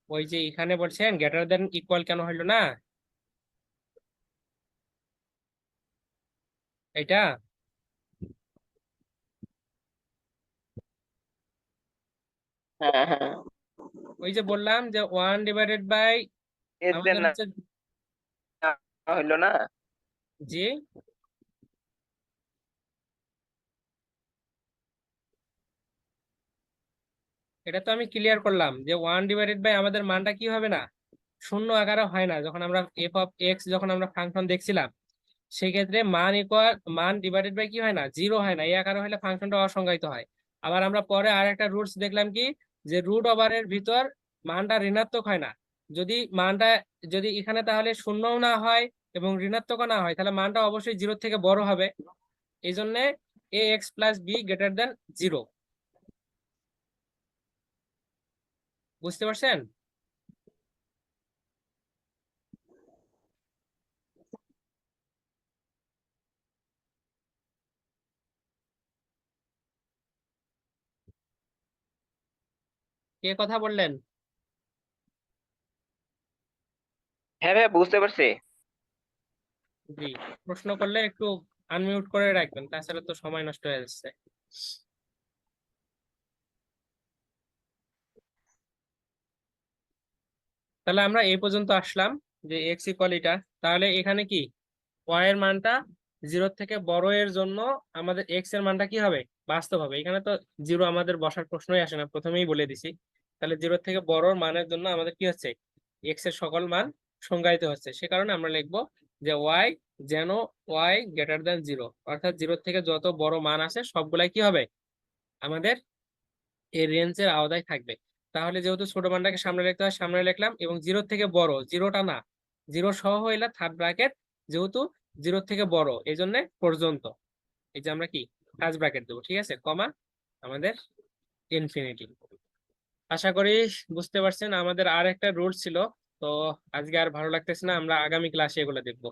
ওই যে এখানে বলছেন গ্রেটার দেন ইকুয়াল কেন হইলো না, এটা হ্যাঁ হ্যাঁ, ওই যে বললাম যে 1/, লেস দেন আমাদের না হচ্ছে, হইলো না। জি, এটা তো আমি ক্লিয়ার করলাম যে 1/, আমাদের মানটা কি হবে না, শূন্য আকারে হয় না। যখন আমরা এফ অফ এক্স যখন আমরা ফাংশন দেখছিলাম, সেক্ষেত্রে মান ইকুয়াল, মান ডিভাইডেড বাই কি হয় না, 0 হয় না, এই আকারে হলে ফাংশনটা অসংজ্ঞায়িত হয়। আবার আমরা পরে আর একটা রুলস দেখলাম কি, যে রুট ওভারের ভিতর মানটা ঋণাত্মক হয় না। যদি মানটা, যদি এখানে তাহলে শূন্যও না হয় এবং ঋণাত্মকও না হয়, তাহলে মানটা অবশ্যই 0 থেকে বড় হবে। এই জন্য a x plus b greater than 0, বুঝতে পারছেন? কে কথা বললেন? হ্যাঁ ভাই, বুঝতে পারছি। জি, প্রশ্ন করলে একটু আনমিউট করে রাখবেন, তাছাড়া তো সময় নষ্ট হয়ে যাচ্ছে। তাহলে আমরা এই পর্যন্ত আসলাম, যে এক্স ইকুয়াল এটা। তাহলে এখানে কি ওয়াই এর মানটা 0 থেকে বড় এর জন্য আমাদের এক্স এর মানটা কি হবে, বাস্তব হবে। এখানে তো 0 আমাদের বসার প্রশ্নই আসে না, প্রথমেই বলে দিছি। তাহলে 0 থেকে বড় মানের জন্য আমাদের কি হচ্ছে, এক্স এর সকল মান সংজ্ঞায়িত হচ্ছে। সে কারণে আমরা লিখবো যে ওয়াই, যেন ওয়াই গ্রেটার দেন 0, অর্থাৎ 0 থেকে যত বড় মান আছে সবগুলাই কি হবে, আমাদের এই রেঞ্জের আওতায় থাকবে। তাহলে যেহেতু ছোট মানটাকে সামনে লিখতে হয় সামনে লিখলাম, এবং জিরোর থেকে বড়, জিরোটা না, জিরো সহ হইলে থার্ড ব্র্যাকেট, যেহেতু জিরোর থেকে বড় এই জন্য পর্যন্ত, এই যে আমরা কি ফার্স্ট ব্র্যাকেট দেবো, ঠিক আছে, কমা আমাদের ইনফিনিটি। আশা করি বুঝতে পারছেন। আমাদের আর একটা রুল ছিল, তো আজকে আর ভালো লাগতেছে না, আমরা আগামী ক্লাসে এগুলো দেখবো।